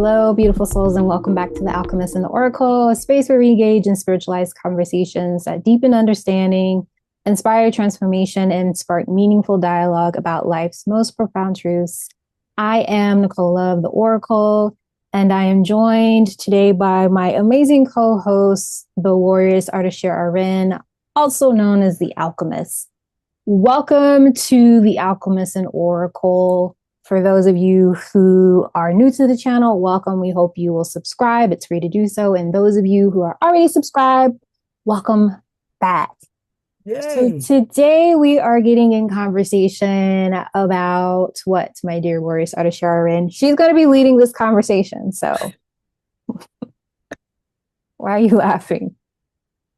Hello, beautiful souls, and welcome back to the Alchemist and the Oracle, a space where we engage in spiritualized conversations that deepen understanding, inspire transformation, and spark meaningful dialogue about life's most profound truths. I am Nicole of the Oracle, and I am joined today by my amazing co-host, the Warrioress Ardeshir A'ren, also known as the Alchemist. Welcome to the Alchemist and Oracle. For those of you who are new to the channel, welcome. We hope you will subscribe. It's free to do so. And those of you who are already subscribed, welcome back. Yay. So today we are getting in conversation about what my dear Warriors Ardeshir A'ren. She's going to be leading this conversation. So why are you laughing?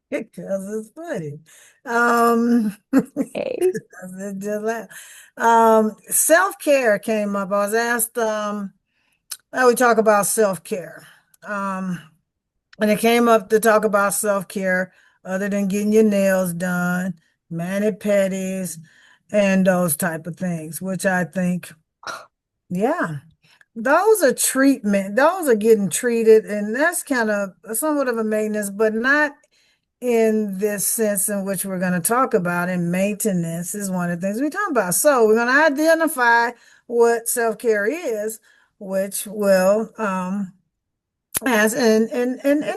Because it's funny. Um, Hey. Self-care came up. I was asked, how we talk about self-care. And it came up to talk about self-care other than getting your nails done, mani-pedis, and those type of things, which I think, yeah, those are treatment. Those are getting treated, and that's kind of somewhat of a maintenance, but not in this sense in which we're going to talk about. And maintenance is one of the things we talk about. So we're going to identify what self-care is, which will as and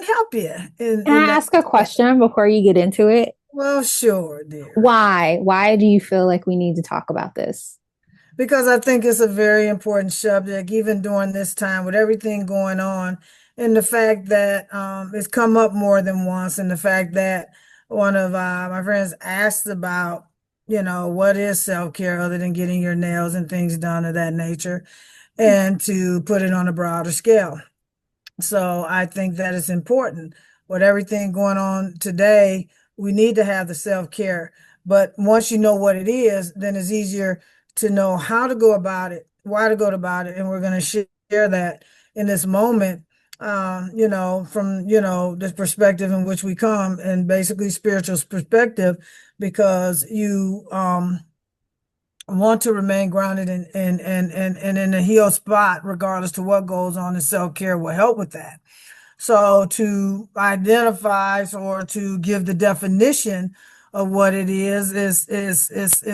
help you Can in I that ask a respect. question before you get into it? Well, sure, dear. Why? Why do you feel like we need to talk about this? Because I think it's a very important subject, even during this time with everything going on, and the fact that it's come up more than once, and the fact that one of my friends asked about, what is self-care other than getting your nails and things done of that nature, and to put it on a broader scale. So I think that is important. With everything going on today, we need to have the self-care. But once you know what it is, then it's easier to know how to go about it, why to go about it. And we're going to share that in this moment, from, this perspective in which we come, and basically spiritual perspective, because you want to remain grounded and in a healed spot, regardless to what goes on, and self-care will help with that. So to identify or to give the definition of what it is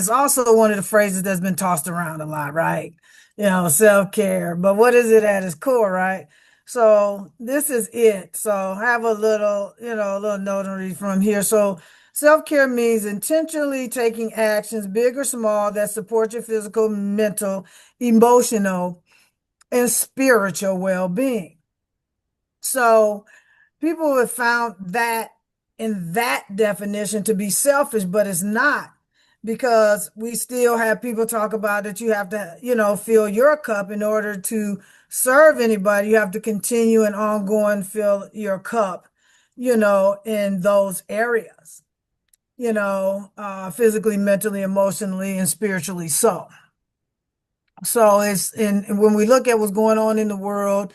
also one of the phrases that's been tossed around a lot, right? Self-care. But what is it at its core, right? So this is it. So have a little notary from here. So self-care means intentionally taking actions, big or small, that support your physical, mental, emotional, and spiritual well-being. So people have found that in that definition to be selfish, but it's not, because we still have people talk about that you have to, fill your cup in order to serve anybody. You have to continue and ongoing fill your cup, in those areas, physically, mentally, emotionally, and spiritually. So when we look at what's going on in the world,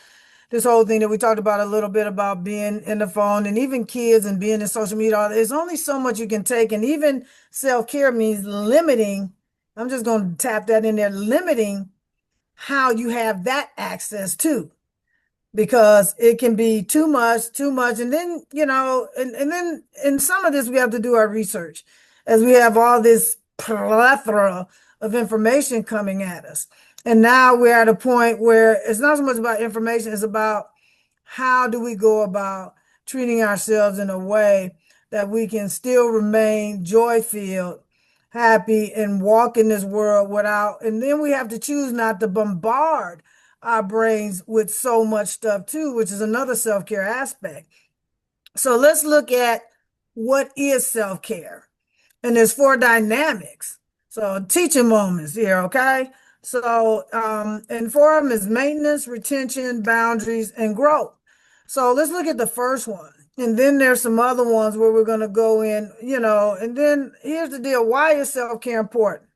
this whole thing that we talked about a little bit about being in the phone and even kids and being in social media, there's only so much you can take. And even self-care means limiting. I'm just going to tap that in there, limiting how you have that access to, because it can be too much, too much. And then, and then in some of this, we have to do our research, as we have all this plethora of information coming at us. And now we're at a point where it's not so much about information, it's about how do we go about treating ourselves in a way that we can still remain joy-filled, happy, and walk in this world without, and then we have to choose not to bombard our brains with so much stuff too, which is another self-care aspect. So let's look at what is self-care. And there's four dynamics. So teaching moments here, okay? So, and four of them is maintenance, retention, boundaries, and growth. So let's look at the first one. And then there's some other ones where we're going to go in, and then here's the deal. Why is self-care important?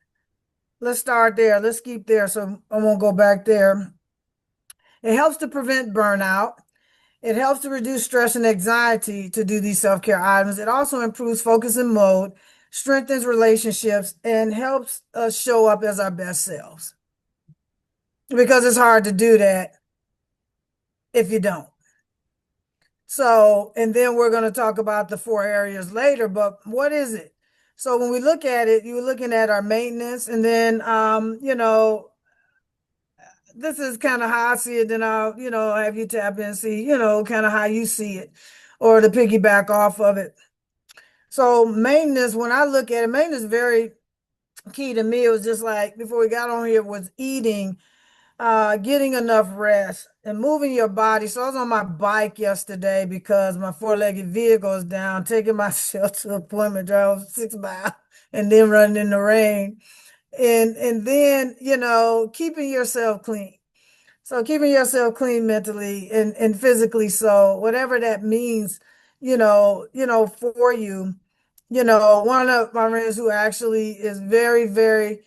Let's start there. Let's keep there. So I won't go back there. It helps to prevent burnout. It helps to reduce stress and anxiety to do these self-care items. It also improves focus and mode, strengthens relationships, and helps us show up as our best selves. Because it's hard to do that if you don't. So, and then we're going to talk about the 4 areas later, but what is it? So when we look at it, you're looking at our maintenance, and then, this is kind of how I see it. Then I'll, have you tap in and see, kind of how you see it, or to piggyback off of it. So maintenance, when I look at it, maintenance is very key to me. It was just like before we got on here was eating, getting enough rest and moving your body. So I was on my bike yesterday because my four-legged vehicle is down, taking myself to an appointment, drove 6 miles and then running in the rain. And then, keeping yourself clean. So keeping yourself clean mentally and physically. So whatever that means, for you. One of my friends who actually is very, very,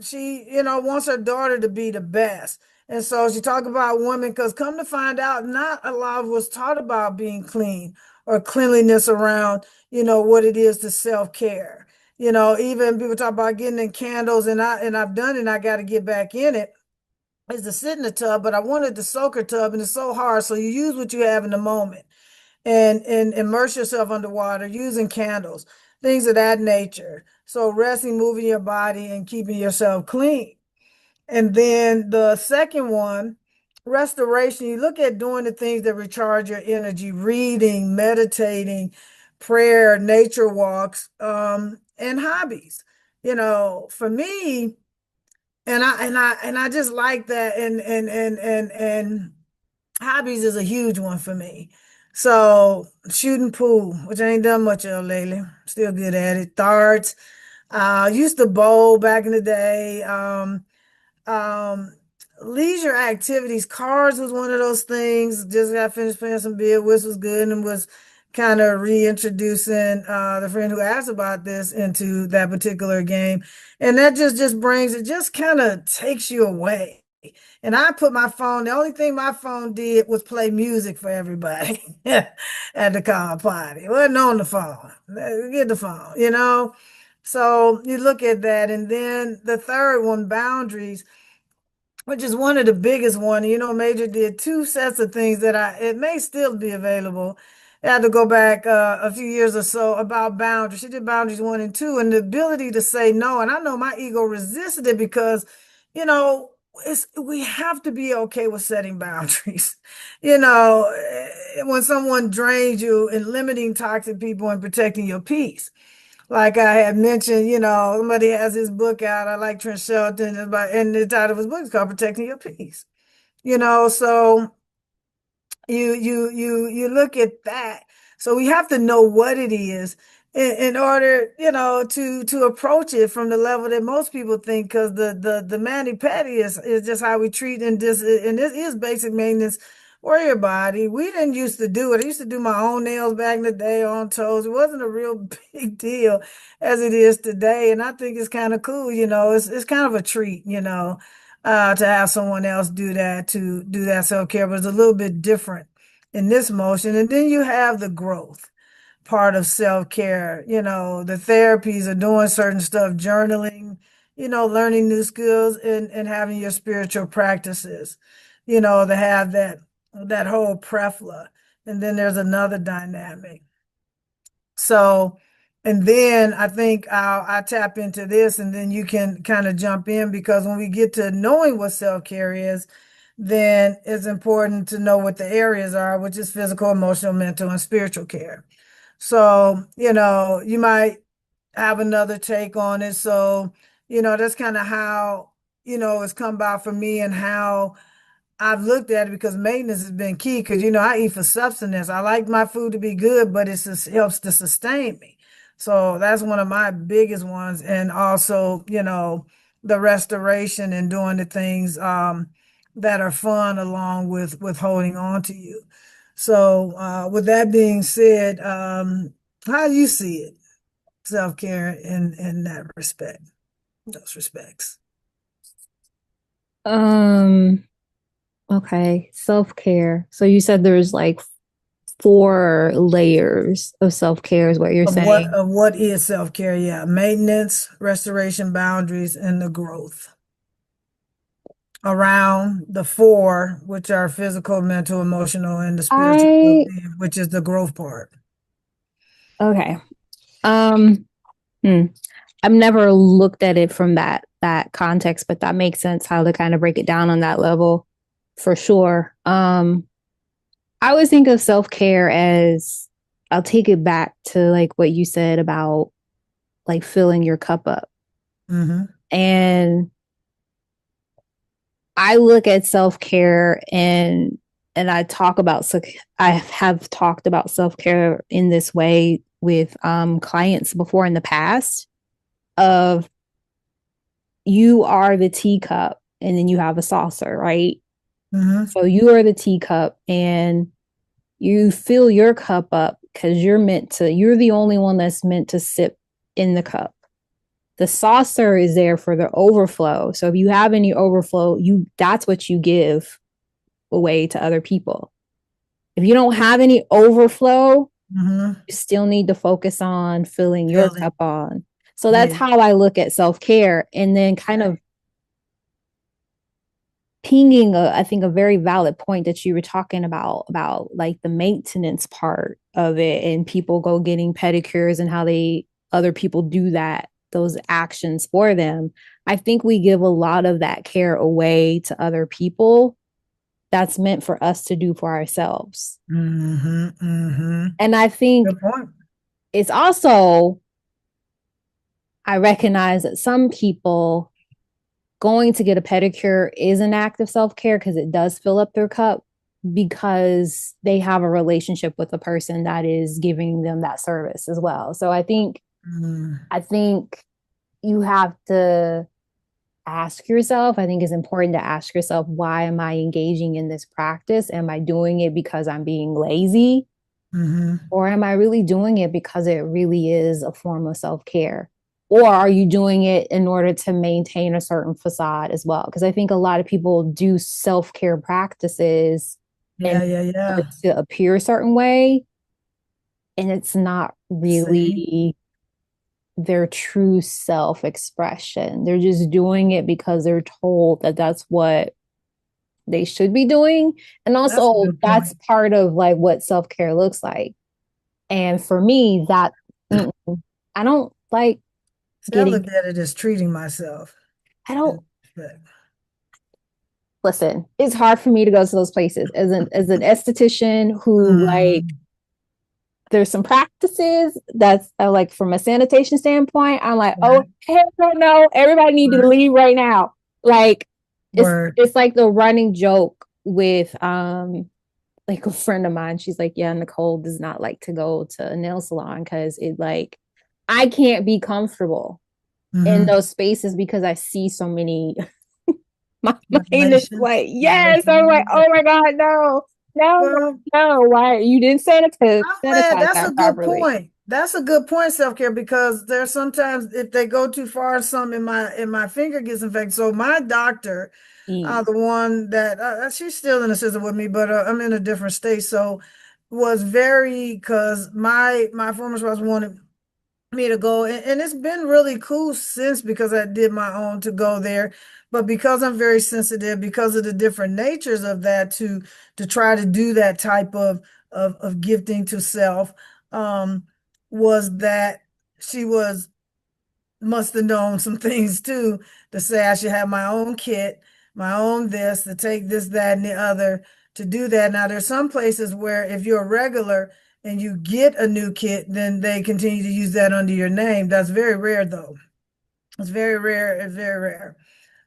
she, wants her daughter to be the best. And so she talked about women, because come to find out, not a lot of was taught about being clean or cleanliness around, what it is to self-care. Even people talk about getting in candles, and I've done it, and I got to get back in it, is to sit in the tub, but I wanted the soaker tub, and it's so hard. So you use what you have in the moment and immerse yourself underwater using candles, things of that nature. So resting, moving your body, and keeping yourself clean. And then the second one, restoration, you look at doing the things that recharge your energy, reading, meditating, prayer, nature walks, and hobbies. For me, and I just like that, and hobbies is a huge one for me. So shooting pool, which I ain't done much of lately. Still good at it. Darts. Used to bowl back in the day. Um, Leisure activities. Cars was one of those things. Just got finished playing some beer, which was good, and was kind of reintroducing the friend who asked about this into that particular game. And that just brings it, just kind of takes you away. And I put my phone, the only thing my phone did was play music for everybody at the car party. It wasn't on the phone. Get the phone. So you look at that. And then the third one, boundaries, which is one of the biggest one. Major did 2 sets of things that it may still be available. I had to go back a few years or so about boundaries. She did boundaries 1 and 2, and the ability to say no. And I know my ego resisted it because, you know, we have to be okay with setting boundaries. When someone drains you, and limiting toxic people and protecting your peace. Like I had mentioned, somebody has his book out. I like Trent Shelton, and the title of his book is called Protecting Your Peace. So you look at that. So we have to know what it is in order, to approach it from the level that most people think, because the mani-pedis is just how we treat, and this is basic maintenance for your body. We didn't used to do it. I used to do my own nails back in the day on toes. It wasn't a real big deal as it is today. And I think it's kind of cool, it's kind of a treat, to have someone else do that self-care, but it's a little bit different in this motion. And then you have the growth part of self-care, the therapies are doing certain stuff, journaling, learning new skills, and having your spiritual practices, to have that whole prefla. And then there's another dynamic. So, and then I think I tap into this, and then you can kind of jump in, because when we get to knowing what self-care is, then it's important to know what the areas are, which is physical, emotional, mental, and spiritual care. So, you might have another take on it. So, that's kind of how, it's come about for me, and how I've looked at it, because maintenance has been key. Because I eat for substance. I like my food to be good, but it just helps to sustain me. So that's one of my biggest ones. And also, the restoration and doing the things that are fun, along with holding on to you. So with that being said, how do you see it, self-care in that respect, those respects? Um, okay, self-care. So you said there's like 4 layers of self-care is what you're Of what saying. of what is self-care? Yeah, maintenance, restoration, boundaries, and the growth. around the four, which are physical, mental, emotional, and the spiritual I well-being, which is the growth part. okay. Um, hmm. I've never looked at it from that context, but that makes sense how to kind of break it down on that level for sure. I always think of self-care as I'll take it back to like what you said about like filling your cup up. Mm-hmm. And I look at self-care and I have talked about self-care in this way with clients before in the past of you are the teacup and then you have a saucer, right? Mm-hmm. So you are the teacup and you fill your cup up because you're the only one that's meant to sip in the cup. The saucer is there for the overflow. So if you have any overflow, that's what you give away to other people. If you don't have any overflow, Mm-hmm. you still need to focus on filling your Feeling. cup on. So that's Yeah. how I look at self-care and then kind of Right. pinging I think a very valid point that you were talking about like the maintenance part of it and people go getting pedicures and how they other people do that those actions for them. I think we give a lot of that care away to other people that's meant for us to do for ourselves. Mm-hmm. Mm-hmm. And I think Good point. it's also I recognize that some people going to get a pedicure is an act of self-care because it does fill up their cup because they have a relationship with the person that is giving them that service as well. So Mm. I think you have to ask yourself, I think it's important to ask yourself, why am I engaging in this practice? Am I doing it because I'm being lazy? Mm-hmm. Or am I really doing it because it really is a form of self-care? Or are you doing it in order to maintain a certain facade as well? Because I think a lot of people do self-care practices in Yeah, yeah, order yeah. to appear a certain way, and it's not See, really their true self-expression. They're just doing it because they're told that that's what they should be doing. And that's a also good that's point. part of like what self-care looks like. And for me, I don't like See, I getting, look at it as treating myself. I don't, in respect. listen, it's hard for me to go to those places as an esthetician who like, Mm, there's some practices that's like from a sanitation standpoint, I'm like, oh, right, hell no, everybody need to right, leave right now. Like, word. it's like the running joke with, like a friend of mine, she's like, yeah, Nicole does not like to go to a nail salon because it like, I can't be comfortable in Mm-hmm. those spaces because I see so many my mind is Regulations, like, yes. I'm like, regulations. oh my God, no, no, no, Well, no. Why you didn't I'm glad sanitize that's a that good properly? point. That's a good point, self-care, because there's sometimes if they go too far, some in my finger gets infected. So my doctor, E. the one that she's still in the system with me, but I'm in a different state. So was very because my former spouse wanted me to go, and it's been really cool since because I did my own to go there. But because I'm very sensitive, because of the different natures of that, to try to do that type of gifting to self, um, was that she was must have known some things too to say I should have my own kit, my own this, to take this, that, and the other to do that. Now, there's some places where if you're a regular and you get a new kit, then they continue to use that under your name. That's very rare, though. It's very rare. It's very rare.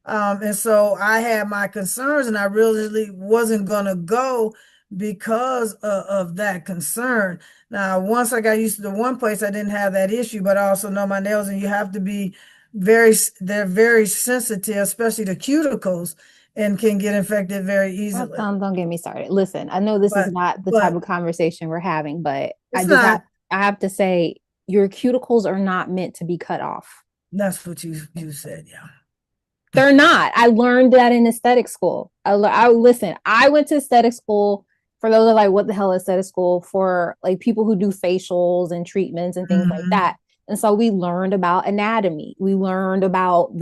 And so I had my concerns, and I really wasn't going to go because of that concern. Now, once I got used to the one place, I didn't have that issue, but I also know my nails, and you have to be they're very sensitive, especially the cuticles, and can get infected very Well, easily. don't get me started. Listen, I know this is But, not the type but of conversation we're having, but it's not, I have to say your cuticles are not meant to be cut off. that's what you said, yeah. They're not. I learned that in aesthetic school. Listen. I went to aesthetic school. For those that are like, what the hell is aesthetic school for? Like people who do facials and treatments and things like Hmm. that. And so we learned about anatomy. We learned about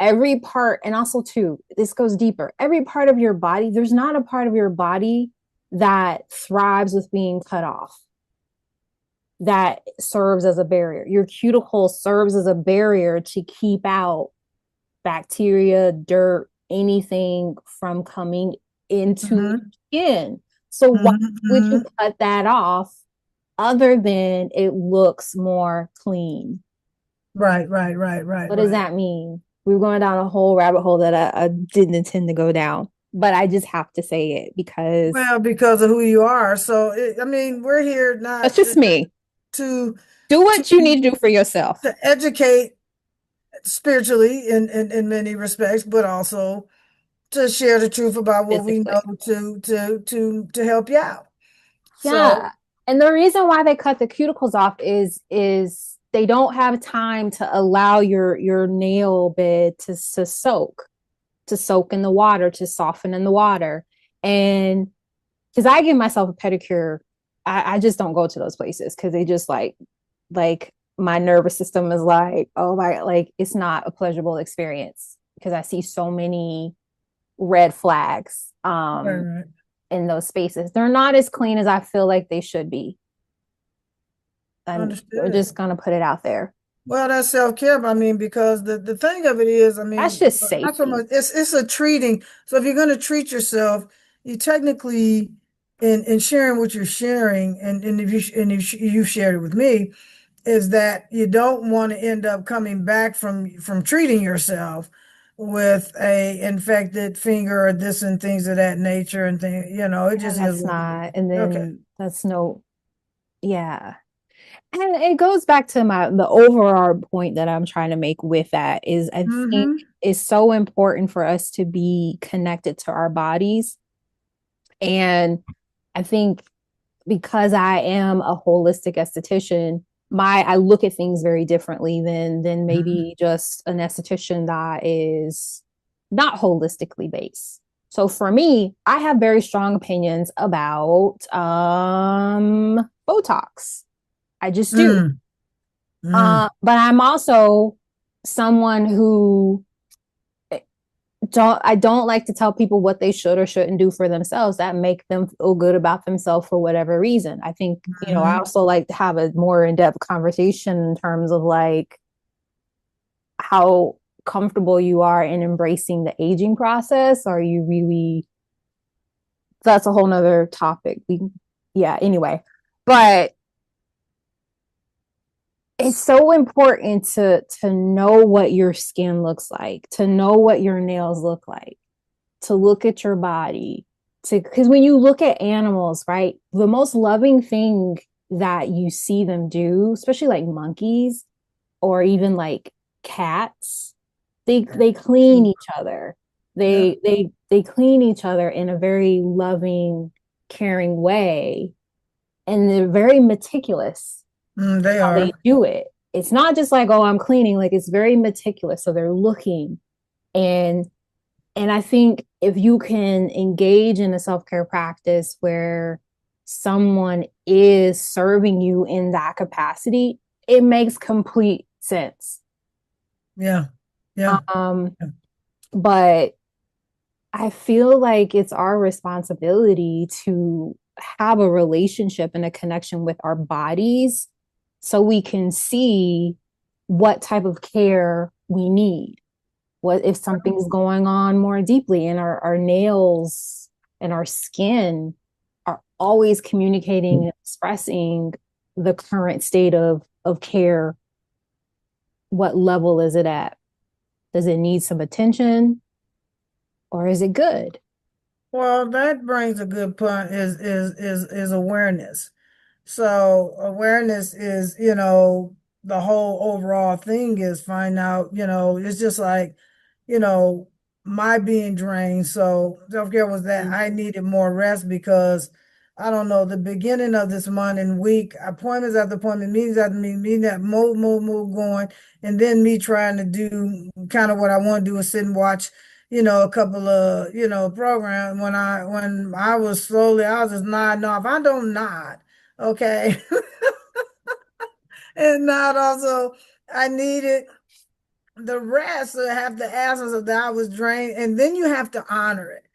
every part, and also too, this goes deeper. Every part of your body, there's not a part of your body that thrives with being cut off, that serves as a barrier. Your cuticle serves as a barrier to keep out bacteria, dirt, anything from coming into your Mm-hmm. skin. So why Mm-hmm. would you Mm-hmm. cut that off other than it looks more clean? Right, right, right, right, What does right. that mean? We're going down a whole rabbit hole that I didn't intend to go down, but I just have to say it because Well, because of who you are. So, I mean, we're here that's not just me. to Do to what you need to do for yourself. to educate spiritually in many respects, but also to share the truth about what we know Physically. to help you out. So, Yeah. And the reason why they cut the cuticles off is they don't have time to allow your nail bed to soak in the water, to soften in the water. And because I give myself a pedicure, I just don't go to those places because they just like my nervous system is like, oh my, like it's not a pleasurable experience because I see so many red flags right, in those spaces. They're not as clean as I feel like they should be. And we're understood. just gonna put it out there. Well, that's self-care, I mean, because the thing of it is, I That's mean, just not so safety. much, it's a treating. So if you're going to treat yourself, you technically in sharing what you're sharing, and if you shared it with me, is that you don't want to end up coming back from treating yourself with a infected finger or this and things of that nature and thing, it Yeah, just is that's what it is. not, and Okay. then that's no, yeah. And it goes back to the overall point that I'm trying to make with that is I think Mm-hmm. it's so important for us to be connected to our bodies. And I think because I am a holistic esthetician, I look at things very differently than maybe just an esthetician that is not holistically based. So for me, I have very strong opinions about Botox. I just do. Mm, mm. But I'm also someone who I don't like to tell people what they should or shouldn't do for themselves that make them feel good about themselves for whatever reason. I think, I Mhm. also like to have a more in-depth conversation in terms of like how comfortable you are in embracing the aging process. Are you really, that's a whole nother topic. Yeah, anyway. But it's so important to know what your skin looks like, to know what your nails look like, to look at your body, to because when you look at animals, right, the most loving thing that you see them do, especially like monkeys or even like cats, they clean each other. Yeah. They clean each other in a very loving, caring way, and they're very meticulous They how they are. do it. It's not just like, oh, I'm cleaning, like it's very meticulous. So they're looking and I think if you can engage in a self-care practice where someone is serving you in that capacity, it makes complete sense. Yeah. Yeah. Um, Yeah. but I feel like it's our responsibility to have a relationship and a connection with our bodies so we can see what type of care we need. What if something's going on more deeply and our nails and our skin are always communicating and expressing the current state of care? What level is it at? Does it need some attention or is it good? Well, that brings a good point is awareness. So awareness is, the whole overall thing is find out, it's just like, you know, my being drained. So self-care was that I needed more rest because I don't know, the beginning of this month and week, appointments after appointment, meetings after meeting that move going, and then me trying to do kind of what I want to do is sit and watch, a couple of, programs when I was slowly, I was just nodding off. I don't nod. Okay. And not also, I needed the rest have the essence of that I was drained, and then you have to honor it.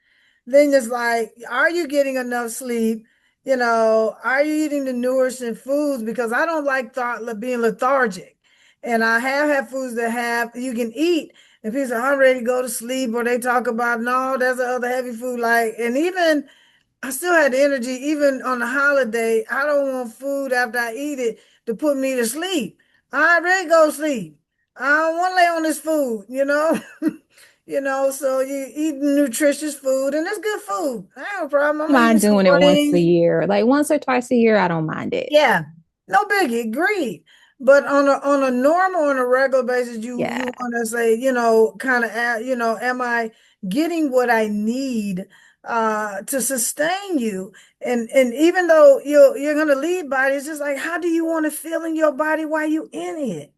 Then it's like, are you getting enough sleep? Are you eating the nourishing foods? Because I don't like thought being lethargic. And I have had foods that have you can eat. And people say, I'm ready to go to sleep, or they talk about, no, there's other heavy food. Like, and even I still had the energy, even on the holiday. I don't want food after I eat it to put me to sleep. I already go to sleep. I don't want to lay on this food, so you eat nutritious food and it's good food. I have a problem. I'm gonna eat me Mind some doing it once a greens. year, like once or twice a year. I don't mind it. Yeah, no biggie, agreed. But on a normal, on a regular basis, you Yeah. want to say, kind of, am I getting what I need to sustain you? And even though you're gonna leave body, it's just like, how do you want to feel in your body while you in it?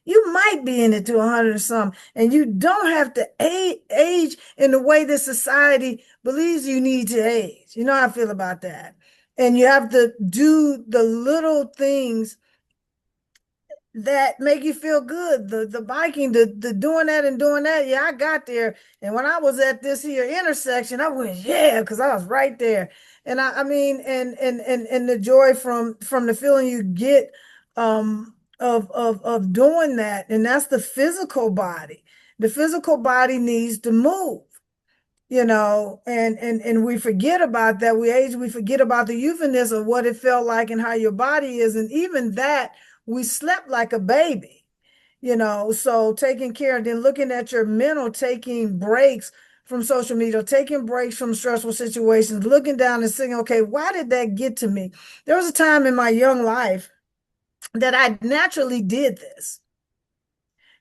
You might be in it to 100 or something, and you don't have to age in the way that society believes you need to age. You know how I feel about that. And you have to do the little things that make you feel good. The biking, the doing that and doing that. Yeah, I got there. And when I was at this here intersection, I went, yeah, because I was right there. And I mean, and the joy from the feeling you get of doing that. And that's the physical body. The physical body needs to move. And we forget about that. We forget about the euphemism of what it felt like and how your body is. And even that, we slept like a baby, so taking care and then looking at your mental, taking breaks from social media, taking breaks from stressful situations, looking down and saying, okay, why did that get to me? There was a time in my young life that I naturally did this.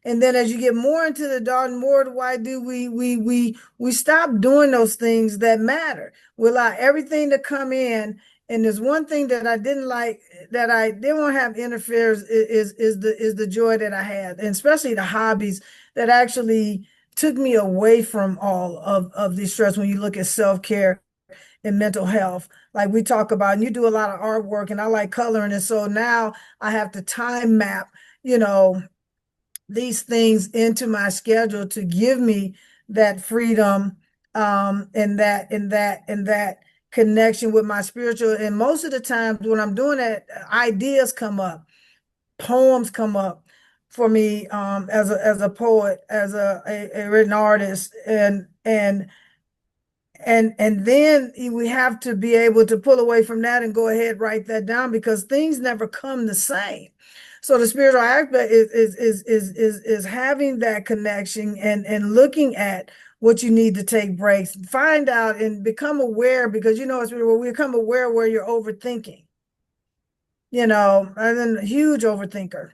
And then as you get more into the dark, more why do we stop doing those things that matter? We allow everything to come in. And there's one thing that I didn't like, that I didn't want to have interferes, is the joy that I had, and especially the hobbies that actually took me away from all of the stress. When you look at self-care and mental health, like we talk about, and you do a lot of artwork, and I like coloring, and so now I have to time map, you know these things into my schedule to give me that freedom, and that connection with my spiritual. And most of the times when I'm doing that, ideas come up, poems come up for me, as a poet, as a written artist, and then we have to be able to pull away from that and go ahead, write that down, because things never come the same. So the spiritual aspect is having that connection, and looking at what you need to take breaks, find out and become aware, because it's really, we become aware where you're overthinking, and then a huge overthinker.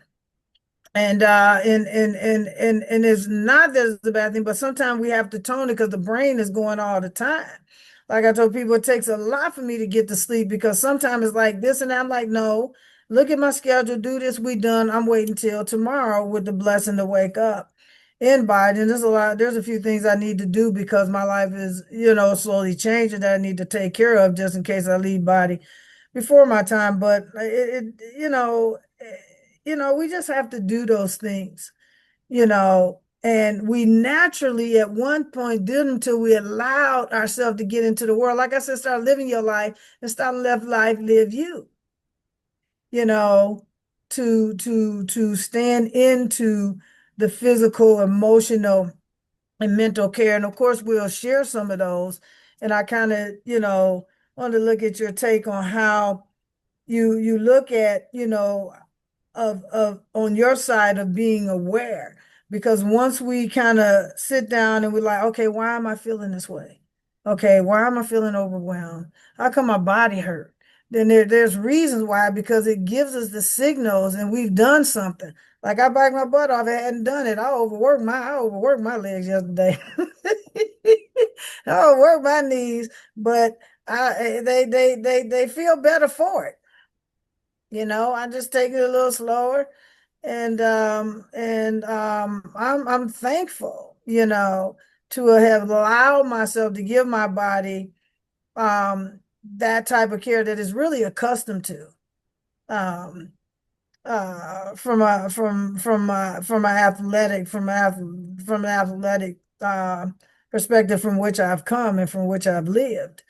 And it's not that it's a bad thing, but sometimes we have to tone it because the brain is going all the time. Like I told people, it takes a lot for me to get to sleep, because sometimes it's like this and that. I'm like, no, look at my schedule, do this, we done. I'm waiting till tomorrow with the blessing to wake up in body. And there's a few things I need to do, because my life is, slowly changing, that I need to take care of just in case I leave body before my time. But we just have to do those things, and we naturally at one point did, until we allowed ourselves to get into the world. Like I said, start living your life and start let life live you, you know, to stand into the physical, emotional, and mental care. And of course, we'll share some of those. And I kind of, want to look at your take on how you look at, of on your side of being aware. Because once we kind of sit down and we're like, okay, why am I feeling this way? Okay, why am I feeling overwhelmed? How come my body hurt? Then there's reasons why, because it gives us the signals, and we've done something. Like I backed my butt off, I hadn't done it. I overworked my legs yesterday. I overworked my knees, but they feel better for it. I just take it a little slower, and I'm thankful, to have allowed myself to give my body that type of care that is really accustomed to. Um from an athletic perspective from which I've come and from which I've lived,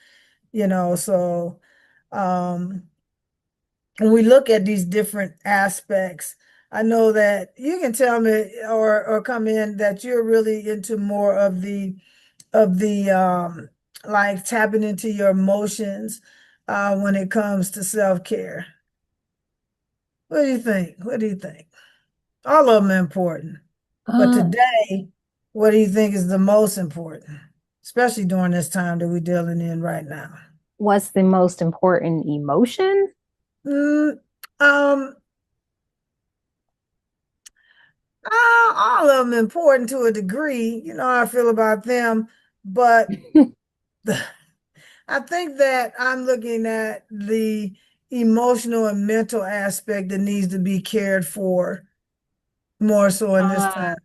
so um when we look at these different aspects, I know that you can tell me or come in that you're really into more of the like tapping into your emotions when it comes to self-care. What do you think? What do you think? All of them are important. But Uh, today, what do you think is the most important, especially during this time that we're dealing in right now? what's the most important emotion? Mm, um, all of them important to a degree. You know how I feel about them, but I think that I'm looking at the emotional and mental aspect that needs to be cared for more so in this Uh, time.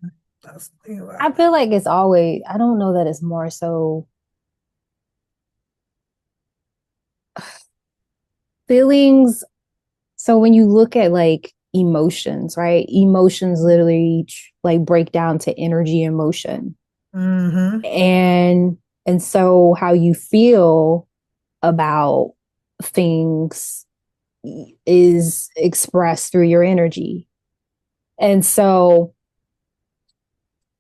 I was thinking about I it. feel like it's always, I don't know that it's more so feelings. So when you look at like emotions, right? Emotions literally like break down to energy and motion. Mm-hmm. And so how you feel about things is expressed through your energy. And so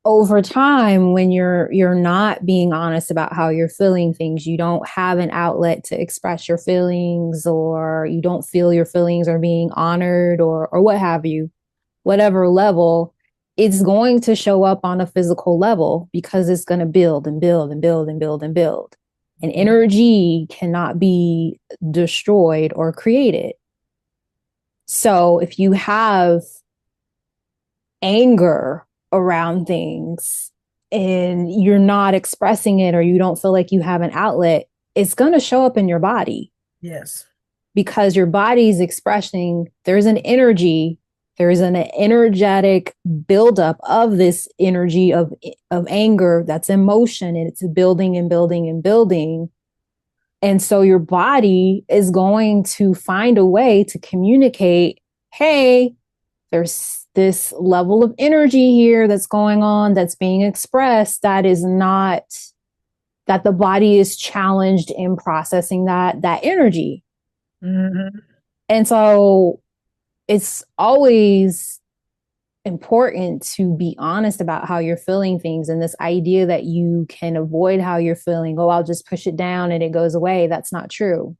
over time when you're not being honest about how you're feeling things, you don't have an outlet to express your feelings, or you don't feel your feelings are being honored, or what have you, whatever level, it's going to show up on a physical level because it's going to build and build and build and build and build. And energy cannot be destroyed or created. So if you have anger around things and you're not expressing it, or you don't feel like you have an outlet, it's going to show up in your body Yes. because your body's expressing, there's an energy, there's an energetic buildup of this energy of anger that's in motion, and it's building and building and building. And so your body is going to find a way to communicate, hey, there's this level of energy here that's going on, that's being expressed, that is not, that the body is challenged in processing that energy. Mm-hmm. And so it's always important to be honest about how you're feeling things, and this idea that you can avoid how you're feeling, oh, I'll just push it down and it goes away. That's not true.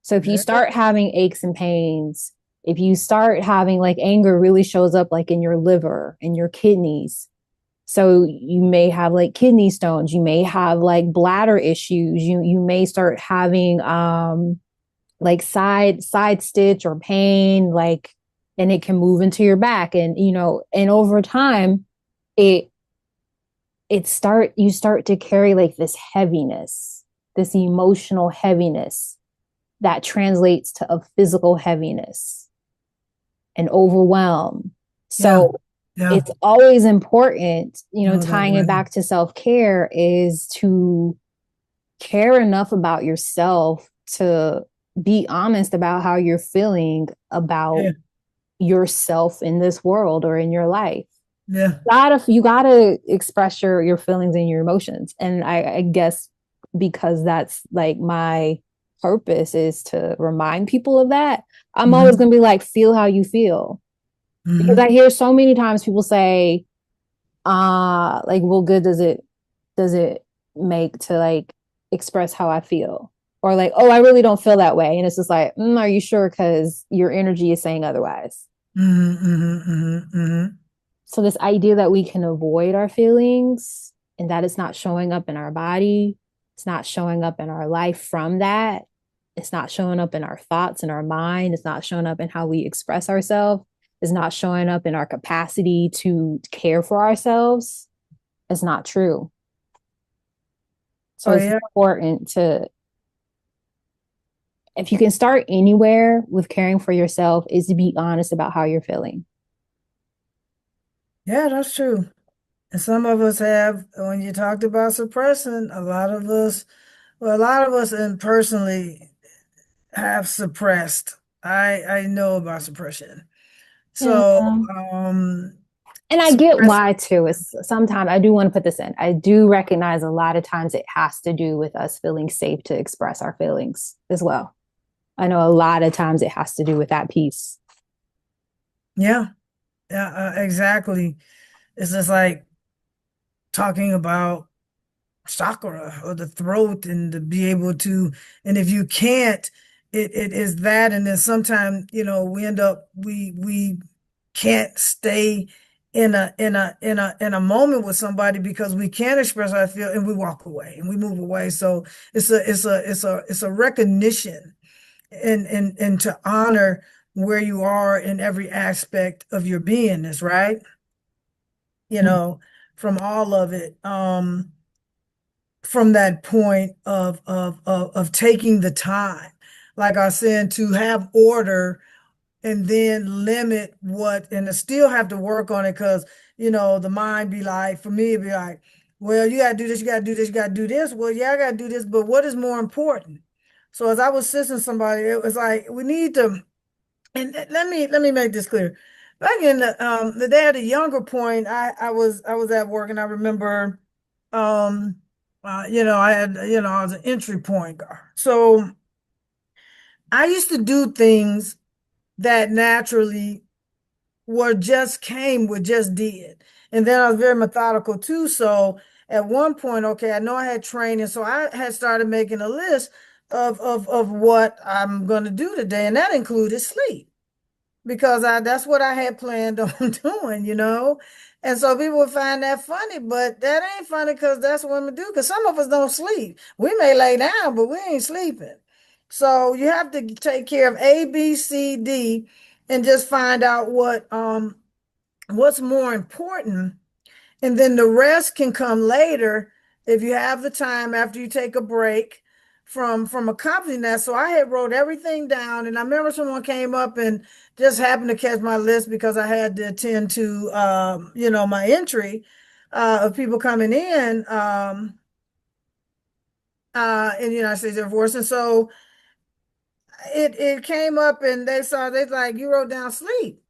So if you start having aches and pains, if you start having like anger really shows up like in your liver and your kidneys. So you may have like kidney stones, you may have like bladder issues, you may start having like side stitch or pain, like, and it can move into your back, and and over time it you start to carry like this heaviness, this emotional heaviness that translates to a physical heaviness and overwhelm. Yeah. So Yeah. it's always important, Go that tying way. it back to self-care, is to care enough about yourself to be honest about how you're feeling about Yeah. yourself in this world or in your life. Yeah. You gotta express your feelings and your emotions. And I guess because that's like my purpose is to remind people of that. I'm always Mm-hmm. gonna be like, feel how you feel. Because Mm-hmm. I hear so many times people say, like, well, good does it make to like express how I feel? Or like, oh, I really don't feel that way. And it's just like, are you sure? Because your energy is saying otherwise. Mm-hmm. Mm-hmm. Mm-hmm. So this idea that we can avoid our feelings and that it's not showing up in our body, it's not showing up in our life from that, it's not showing up in our thoughts and our mind, it's not showing up in how we express ourselves, it's not showing up in our capacity to care for ourselves, it's not true. So Oh it's yeah. important to, if you can start anywhere with caring for yourself, is to be honest about how you're feeling. Yeah, that's true. And some of us have, when you talked about suppressing, a lot of us and personally have suppressed. I know about suppression. So, Yeah. um, And I get why too. It's sometimes I do want to put this in. I do recognize a lot of times it has to do with us feeling safe to express our feelings as well. I know a lot of times it has to do with that piece. yeah, yeah, exactly. It's just like talking about chakra or the throat and to be able to, and if you can't, it is that. And then sometimes, we end up, we can't stay in a moment with somebody because we can't express our feel and we walk away and we move away. So it's a recognition and to honor where you are in every aspect of your beingness, right? You know, from all of it. From that point of taking the time, like I said, to have order and then limit what, and to still have to work on it because the mind be like, for me, it'd be like, well, you gotta do this, you gotta do this, you gotta do this. Well, yeah, I gotta do this, but what is more important? So as I was assisting somebody, it was like we need to, and let me make this clear. Back in the day at a younger point, I was at work and I remember um I had I was an entry point guard. So I used to do things that naturally were just came with just did. And then I was very methodical too. So at one point, okay, I know I had training, so I had started making a list of what I'm gonna do today, and that included sleep because that's what I had planned on doing. And so people would find that funny, but that ain't funny because that's what women do. Because some of us don't sleep. We may lay down, but we ain't sleeping. So you have to take care of A, B, C, D, and just find out what's more important, and then the rest can come later if you have the time after you take a break from accomplishing that. So I had wrote everything down, and I remember someone came up and just happened to catch my list because I had to attend to my entry of people coming in the United States Air Force. And so it came up and they like, you wrote down sleep.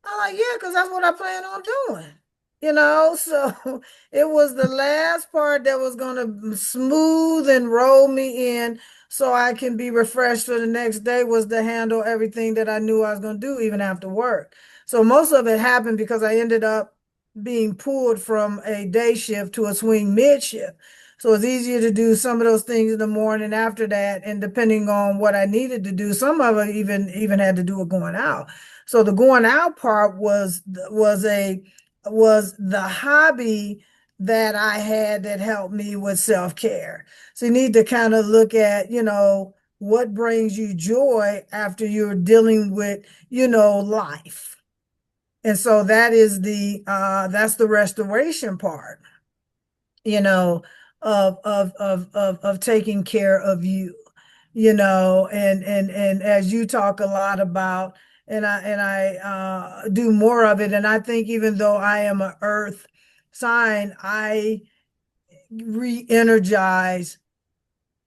I'm like, yeah, because that's what I plan on doing. So it was the last part that was going to smooth and roll me in so I can be refreshed for the next day was to handle everything that I knew I was going to do even after work. So most of it happened because I ended up being pulled from a day shift to a swing mid shift. So it's easier to do some of those things in the morning after that. And depending on what I needed to do, some of it even had to do with going out. So the going out part was the hobby that I had that helped me with self-care. So you need to kind of look at, what brings you joy after you're dealing with, life. And so that's the restoration part, you know, of taking care of you, and as you talk a lot about, and I do more of it. And I think even though I am an earth sign, I re-energize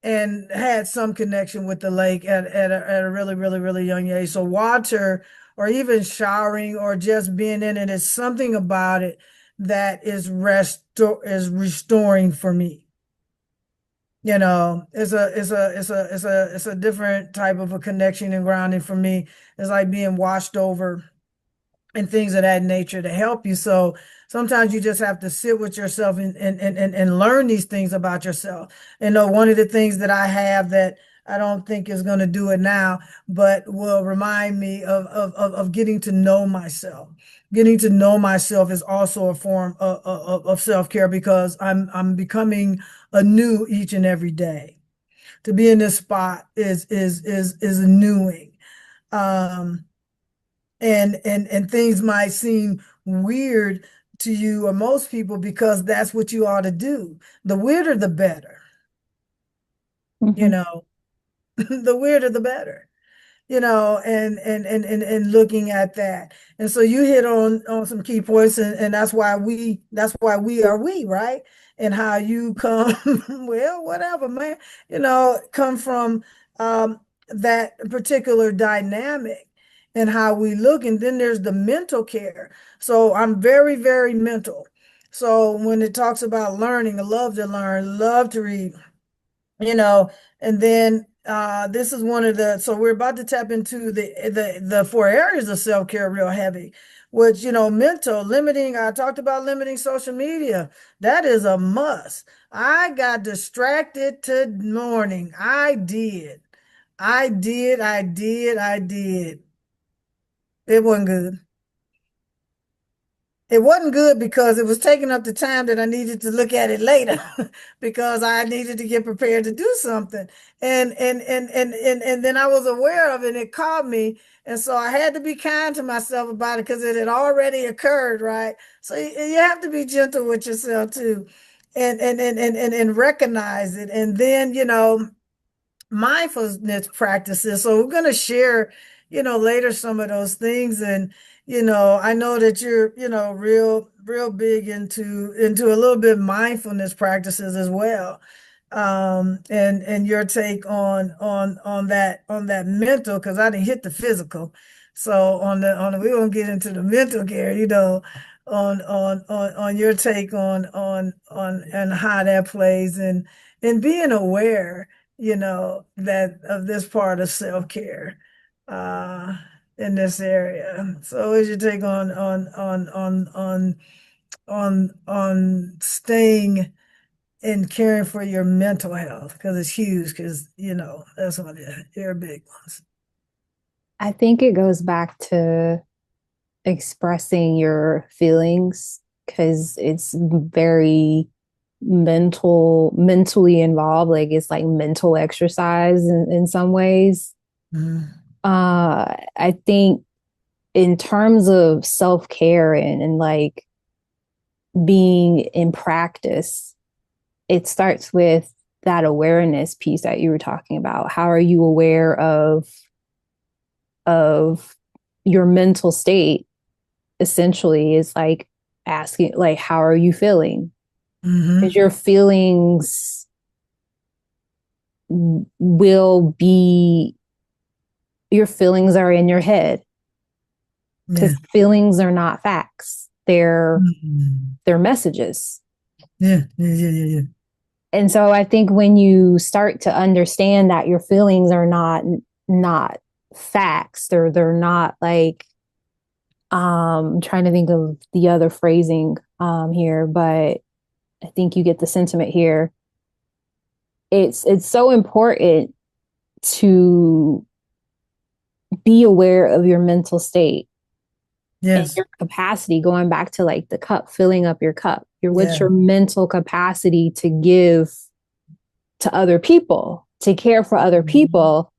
and had some connection with the lake at a really, really, really young age. So water or even showering or just being in it is something about it that is restoring for me. It's a different type of a connection and grounding for me. It's like being washed over and things of that nature to help you. So sometimes you just have to sit with yourself and learn these things about yourself. And one of the things that I have that I don't think is going to do it now, but will remind me of getting to know myself. Getting to know myself is also a form of self-care because I'm becoming anew each and every day. To be in this spot is a newing. Um, and things might seem weird to you or most people because that's what you ought to do. The weirder the better, you Mm-hmm. know, the weirder the better, and looking at that. And so you hit on some key points, and that's why we are we, right? And how you come, well, whatever, man, come from that particular dynamic. and how we look. And then there's the mental care. So I'm very, very mental. So when it talks about learning, I love to learn, love to read, you know, and then this is one of the, so we're about to tap into the four areas of self-care real heavy, which, mental limiting. I talked about limiting social media. That is a must. I got distracted to morning. I did. It wasn't good. It wasn't good because it was taking up the time that I needed to look at it later because I needed to get prepared to do something. And then I was aware of it and it caught me. And so I had to be kind to myself about it because it had already occurred, right? So you have to be gentle with yourself too and recognize it. And then, mindfulness practices. So we're going to share, later some of those things. And, I know that you're, real big into a little bit mindfulness practices as well. And your take on that mental, because I didn't hit the physical. So we're gonna get into the mental care, on your take on and how that plays and being aware that of this part of self-care uh in this area. So what's your take on staying and caring for your mental health? Because it's huge, because that's one of your big ones. I think it goes back to expressing your feelings because it's very mentally involved. Like it's like mental exercise in some ways. Mhm. I think in terms of self-care and like being in practice, it starts with that awareness piece that you were talking about. How are you aware of your mental state? Essentially is like asking, like, how are you feeling? Because Mhm. your feelings will be, your feelings are in your head, Yeah. because feelings are not facts. Mhm. They're messages. Yeah. Yeah. Yeah. Yeah. Yeah. And so I think when you start to understand that your feelings are not facts, they're not like, I'm trying to think of the other phrasing here, but I think you get the sentiment here. It's so important to be aware of your mental state and Yes. your capacity, going back to like the cup, filling up your cup. What's Yeah. your mental capacity to give to other people, to care for other Mhm. people?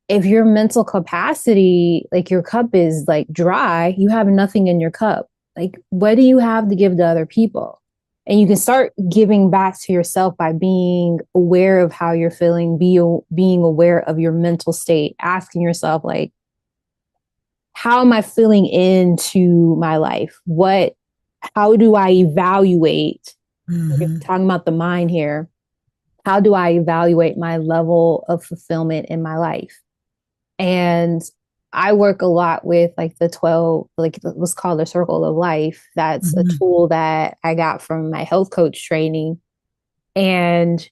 If your mental capacity, like your cup is like dry, you have nothing in your cup. Like, what do you have to give to other people? And you can start giving back to yourself by being aware of how you're feeling, being aware of your mental state, asking yourself, like, how am I feeling into my life? How do I evaluate? We're Mhm. talking about the mind here. How do I evaluate my level of fulfillment in my life? And I work a lot with like the 12, like what's called the circle of life. That's a Mhm. tool that I got from my health coach training. And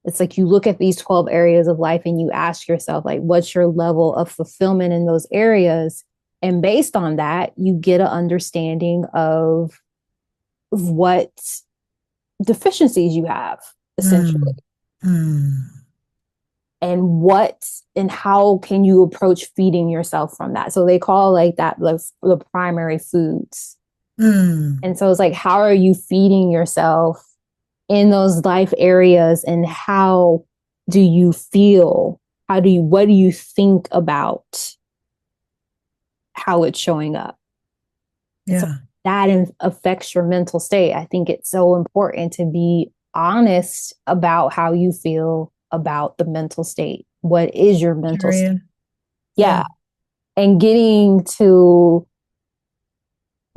it's like you look at these 12 areas of life and you ask yourself, like, what's your level of fulfillment in those areas? And based on that, you get an understanding of what deficiencies you have, essentially, Mhm. Mhm. and how can you approach feeding yourself from that. So they call like that the primary foods. Mhm. And so it's like, how are you feeding yourself in those life areas, and how do you feel? What do you think about how it's showing up? And so Yeah. that affects your mental state. I think it's so important to be honest about how you feel about the mental state. What is your mental state? Korean. Yeah. Yeah. And getting to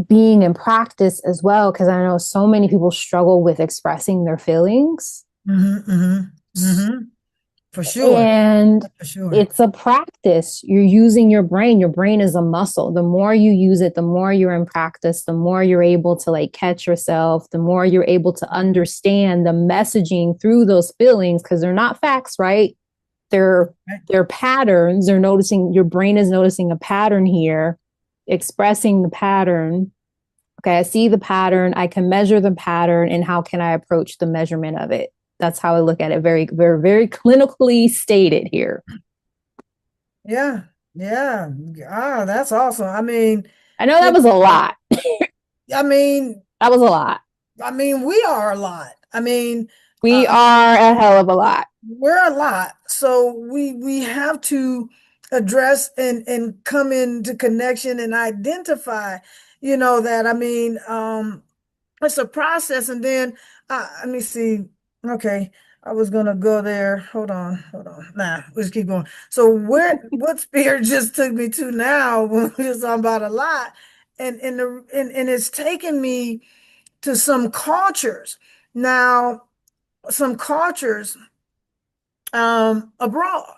being in practice as well, because I know so many people struggle with expressing their feelings. Mhm. Mhm. Mhm. For sure. And For sure. it's a practice. You're using your brain. Your brain is a muscle. The more you use it, the more you're in practice, the more you're able to like catch yourself, the more you're able to understand the messaging through those feelings, because they're not facts, right? They're Right. they're patterns. They're noticing, your brain is noticing a pattern here, expressing the pattern. Okay, I see the pattern. I can measure the pattern, and how can I approach the measurement of it? That's how I look at it. Very, very, very clinically stated here. Yeah. Yeah. Ah, that's awesome. I mean, I know that you was a know, lot. I mean, That was a lot. we are a lot. I mean, We are a hell of a lot. we're a lot. So we have to address and come into connection and identify, that. I mean, it's a process. And then let me see. Okay, I was gonna go there. Hold on. Nah, let's keep going. So what spirit just took me to now when we was talking about a lot, and it's taken me to some cultures. Now, some cultures abroad.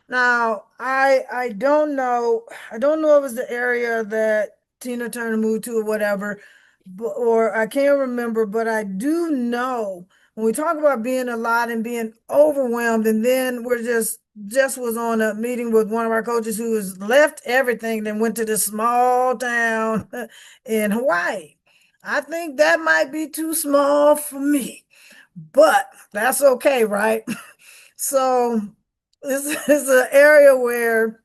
Now, I don't know if it's the area that Tina Turner moved to or whatever, but, or I can't remember, but I do know when we talk about being a lot and being overwhelmed, and then we're just was on a meeting with one of our coaches who has left everything, then went to this small town in Hawaii. I think that might be too small for me, but that's okay, right? So this is an area where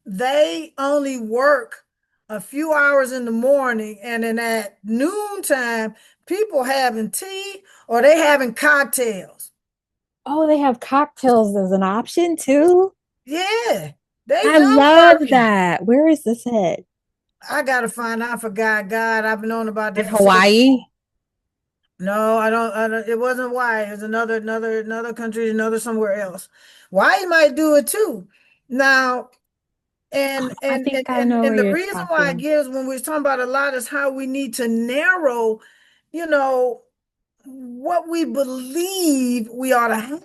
they only work a few hours in the morning, and then at noontime, people having tea or they having cocktails. Oh, they have cocktails as an option too. Yeah, they I not love working. that. Where is this at? I gotta find out. I forgot. God, I've been on about In this for so long. Hawaii. No, I don't. It wasn't why. It was another country, another somewhere else. Why you might do it too. Now, And I and and think I and, know and where the you're reason why I talking. give when we're talking about a lot is how we need to narrow, you know, what we believe we ought to have,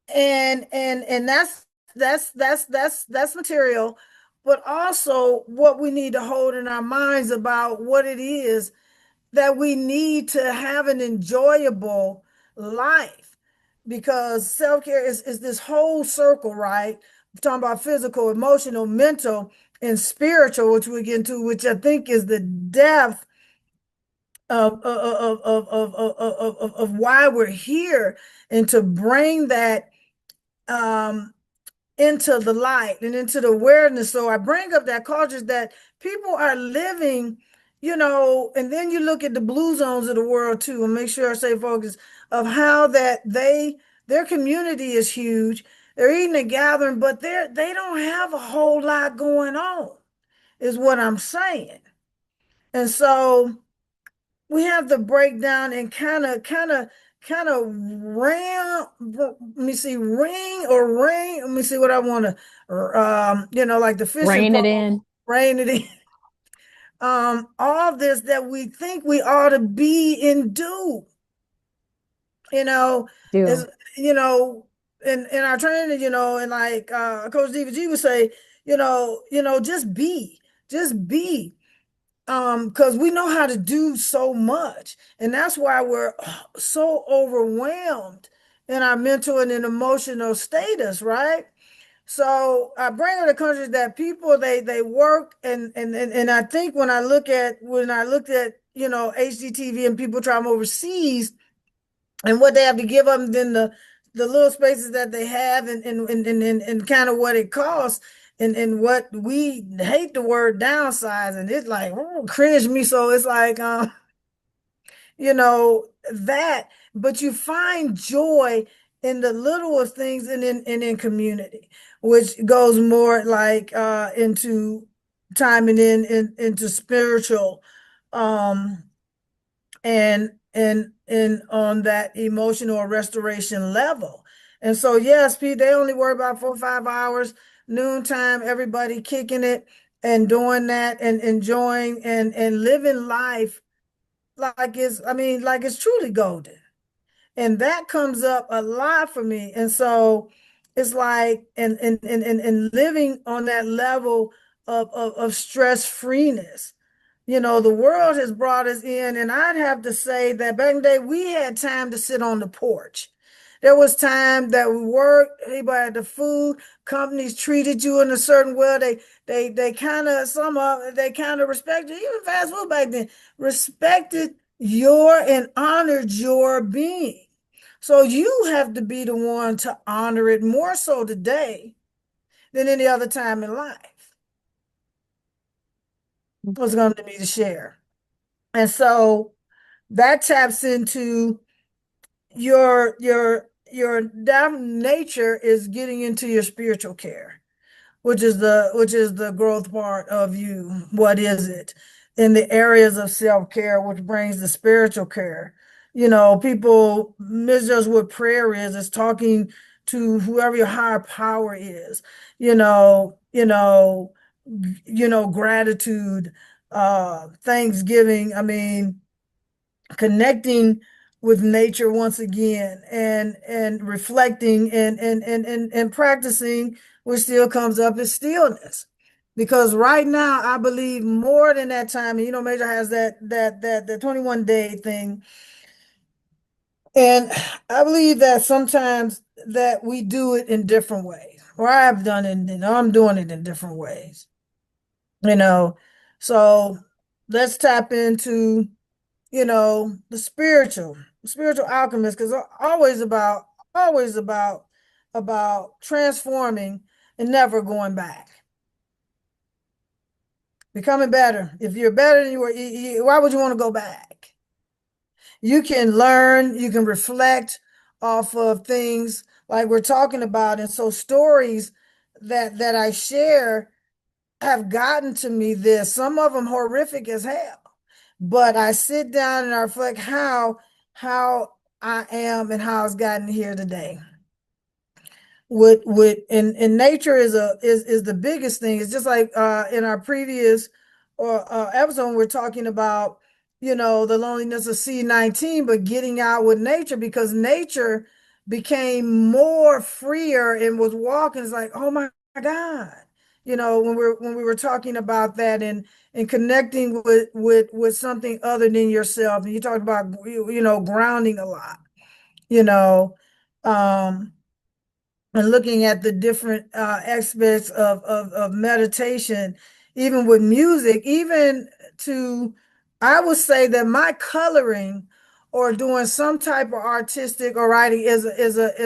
and that's material, but also what we need to hold in our minds about what it is that we need to have an enjoyable life, because self-care is this whole circle, right? We're talking about physical, emotional, mental, and spiritual, which we get into, which I think is the depth of why we're here, and to bring that um into the light and into the awareness. So I bring up that culture that people are living, and then you look at the blue zones of the world too, and make sure I stay focused of how that their community is huge. They're eating and gathering, but they don't have a whole lot going on, is what I'm saying. And so we have to break down and kind of ring. Let me see what I want to, like the fishing Rein it pole, in. rein it in. All this that we think we ought to be and do, you know, is, Do. you know, in our training, and like Coach DVG would say, just be. Because we know how to do so much, and that's why we're so overwhelmed in our mental and in emotional status, right? So I bring up the countries that people they work, and I think when I looked at HGTV and people travel overseas and what they have to give them, then the little spaces that they have, and kind of what it costs, and what we hate the word downsize, and it's like, oh, cringe me. So it's like that, but you find joy in the littlest things, and in community, which goes more like into time, and into spiritual, um and on that emotional restoration level. And so yes, Pete, they only worry about 4 or 5 hours, noontime, everybody kicking it and doing that and enjoying and living life like it's truly golden. And that comes up a lot for me. And so it's like, and living on that level of stress freeness. You know, the world has brought us in, and I'd have to say that back in the day, we had time to sit on the porch. There was time that we worked, everybody had the food, companies treated you in a certain way. They kind of, some of they kind of respected, even fast food back then, respected your and honored your being. So you have to be the one to honor it more so today than any other time in life. Was going to be to share. And so that taps into your nature is getting into your spiritual care, which is the growth part of you. What is it in the areas of self-care, which brings the spiritual care? You know, people misjudge what prayer is. It's talking to whoever your higher power is. You know, gratitude, thanksgiving. I mean, connecting with nature once again, and reflecting, and practicing, which still comes up, is stillness. Because right now I believe more than that time, and Major has that 21-day thing. And I believe that sometimes that we do it in different ways, or I've done it, and I'm doing it in different ways, you know. So let's tap into the spiritual alchemist, because always about transforming and never going back, becoming better. If you're better than you were, why would you want to go back? You can learn, you can reflect off of things like we're talking about. And so stories that I share have gotten to me, this, some of them horrific as hell. But I sit down and I reflect how I am and how it's gotten here today. And nature is the biggest thing. It's just like in our previous or episode, we're talking about the loneliness of C-19, but getting out with nature, because nature became more freer and was walking. It's like, oh my God. When we were talking about that, and connecting with something other than yourself. And you talked about grounding a lot, you know, um, and looking at the different aspects of meditation, even with music, even to, I would say that my coloring or doing some type of artistic or writing is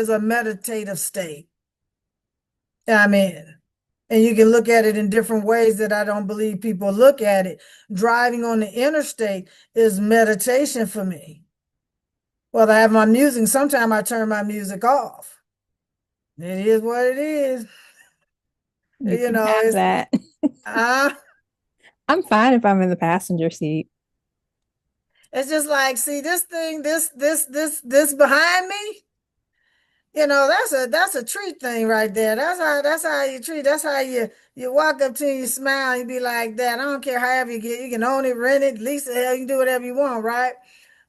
a meditative state I'm in. And you can look at it in different ways that I don't believe people look at it. Driving on the interstate is meditation for me. Well, I have my music. Sometimes I turn my music off. It is what it is. You can have It's that. uh I'm fine if I'm in the passenger seat. it's just like, see this thing, this behind me. That's a treat thing right there. That's how you treat. That's how you walk up to and you smile and you be like that. I don't care however you get. You can own it, rent it, lease it, hell, you can do whatever you want, right?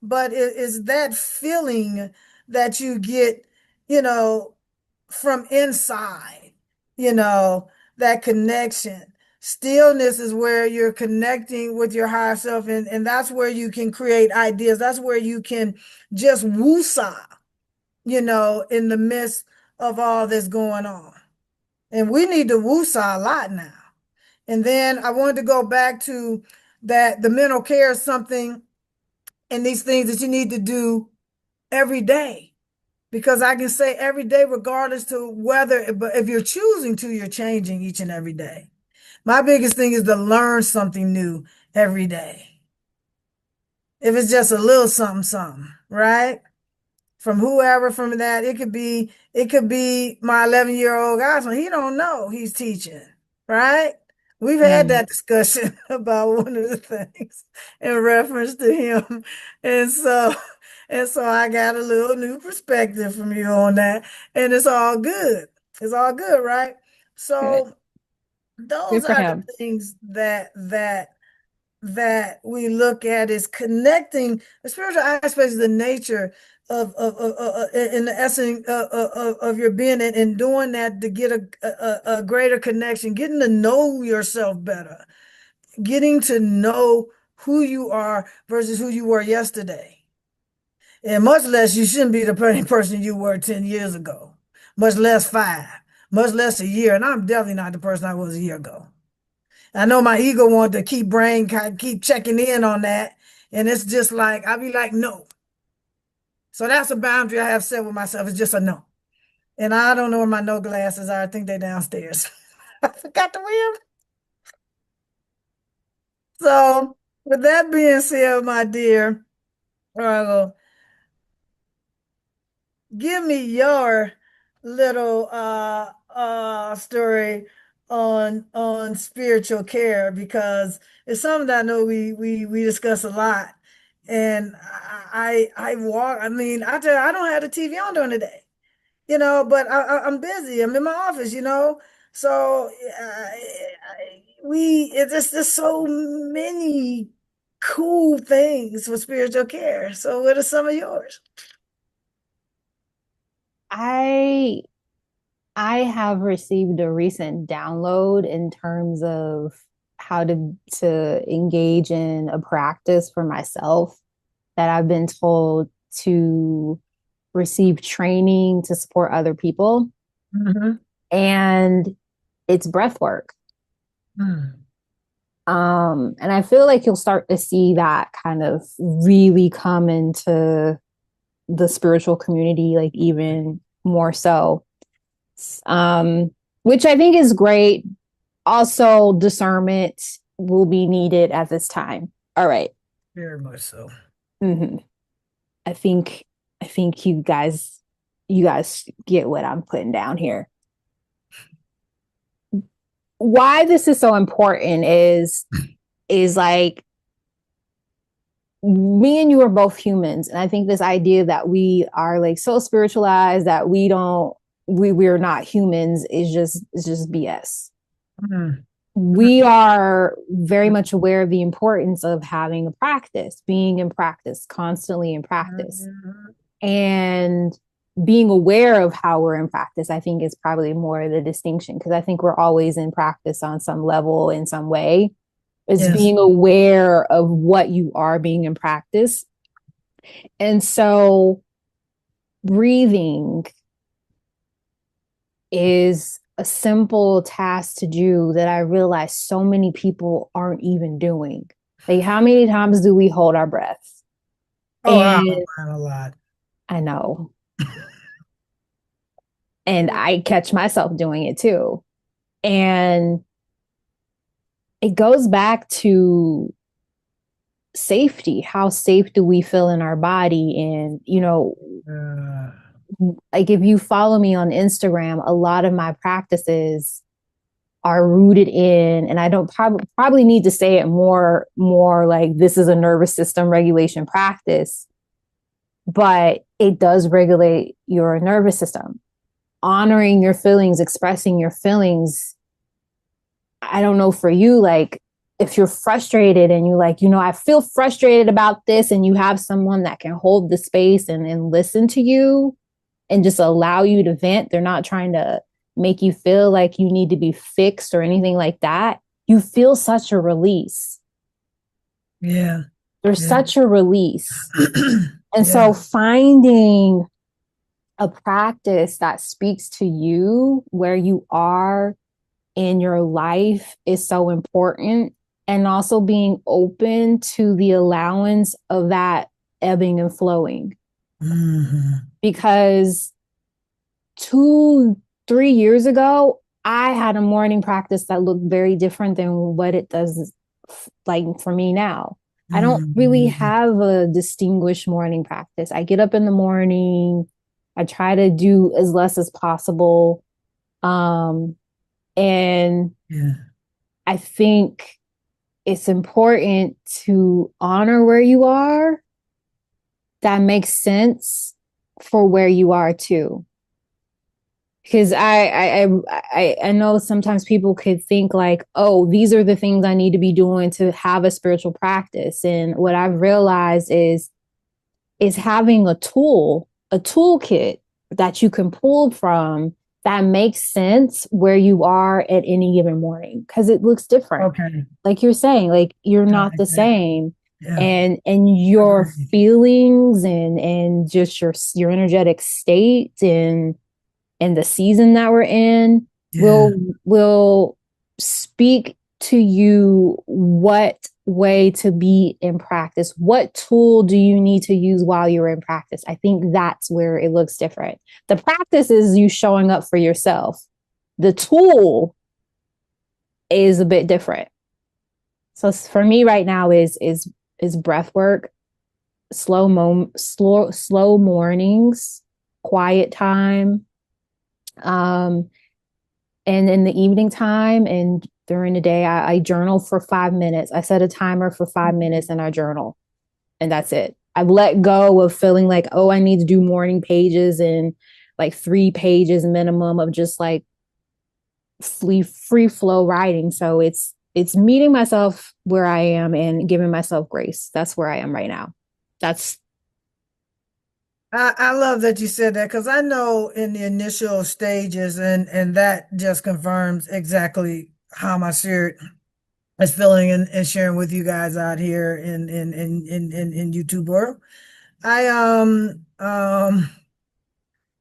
But it's that feeling that you get, you know, from inside, you know, that connection. Stillness is where you're connecting with your higher self, and that's where you can create ideas. That's where you can just woosah, in the midst of all that's going on. And we need to woosah a lot now. And then I wanted to go back to that the mental care is something, and these things that you need to do every day. Because I can say every day, regardless to whether, but if you're choosing to, you're changing each and every day. My biggest thing is to learn something new every day. If it's just a little something, something, right? From whoever, from that, it could be my 11-year-old guy, so he don't know he's teaching, right? We've had Mm. that discussion about one of the things in reference to him. And so I got a little new perspective from you on that. And it's all good. It's all good, right? Good. So Good those for are the him. things that that we look at is connecting the spiritual aspects of the nature in the essence of your being, and doing that to get a greater connection, getting to know yourself better, getting to know who you are versus who you were yesterday. And much less, you shouldn't be the person you were 10 years ago, much less 5, much less a year. And I'm definitely not the person I was a year ago. I know my ego wanted to keep checking in on that. And it's just like, I'll be like, no. So that's a boundary I have set with myself. It's just a no. And I don't know where my no glasses are. I think they're downstairs. I forgot to wear them. So with that being said, my dear, Oracle, give me your little story on spiritual care, because it's something that I know we discuss a lot. And I walk, I mean, I tell you, I don't have the TV on during the day, but I'm busy. I'm in my office, so it's just so many cool things for spiritual care. So what are some of yours? I I have received a recent download in terms of how to engage in a practice for myself that I've been told to receive training to support other people. Mm-hmm. And it's breath work. Mm. And I feel like you'll start to see that kind of really come into the spiritual community, like even more so. Um, which I think is great. Also, discernment will be needed at this time. All right. Very much so. Mm-hmm. I think I think you guys get what I'm putting down here. Why this is so important is like me and you are both humans, and I think this idea that we are like so spiritualized that we're not humans is just BS. Mm. We are very much aware of the importance of having a practice, being in practice, constantly in practice, Mhm. and being aware of how we're in practice. I think is probably more the distinction, because I think we're always in practice on some level in some way. It's Yes. being aware of what you are being in practice. And so breathing is a simple task to do that I realize so many people aren't even doing. Like, how many times do we hold our breath? Oh, I And hold mine a lot. I know, and I catch myself doing it too. And it goes back to safety. How safe do we feel in our body? And, Uh, like if you follow me on Instagram, a lot of my practices are rooted in, and I don't probably need to say it more like this is a nervous system regulation practice, but it does regulate your nervous system. Honoring your feelings, expressing your feelings. I don't know for you, like if you're frustrated and you like, I feel frustrated about this, and you have someone that can hold the space and listen to you and just allow you to vent. They're not trying to make you feel like you need to be fixed or anything like that. You feel such a release. yeah. There's Yeah. such a release. And Yeah. so finding a practice that speaks to you where you are in your life is so important. And also being open to the allowance of that ebbing and flowing. Hmm. Because 2, 3 years ago, I had a morning practice that looked very different than what it does like for me now. I don't really Hmm. have a distinguished morning practice. I get up in the morning, I try to do as less as possible. Um, and Yeah. I think it's important to honor where you are. That makes sense for where you are too. because I know sometimes people could think like, oh, these are the things I need to be doing to have a spiritual practice. And what I've realized is having a toolkit that you can pull from that makes sense where you are at any given morning because it looks different. Okay. Like you're saying, like you're not the Okay. same. Yeah. And your Agreed. feelings and just your energetic state and the season that we're in Yeah. will speak to you what way to be in practice. What tool do you need to use while you're in practice? I think that's where it looks different. The practice is you showing up for yourself. The tool is a bit different. So for me right now is breath work, slow mornings, quiet time, um, and in the evening time and during the day, I journal for 5 minutes. I set a timer for 5 minutes and I journal, and that's it. I've let go of feeling like, oh, I need to do morning pages and like 3 pages minimum of just like free flow writing. So it's meeting myself where I am and giving myself grace. That's where I am right now. That's I love that you said that because I know in the initial stages, and that just confirms exactly how my spirit is feeling and sharing with you guys out here in YouTube world. I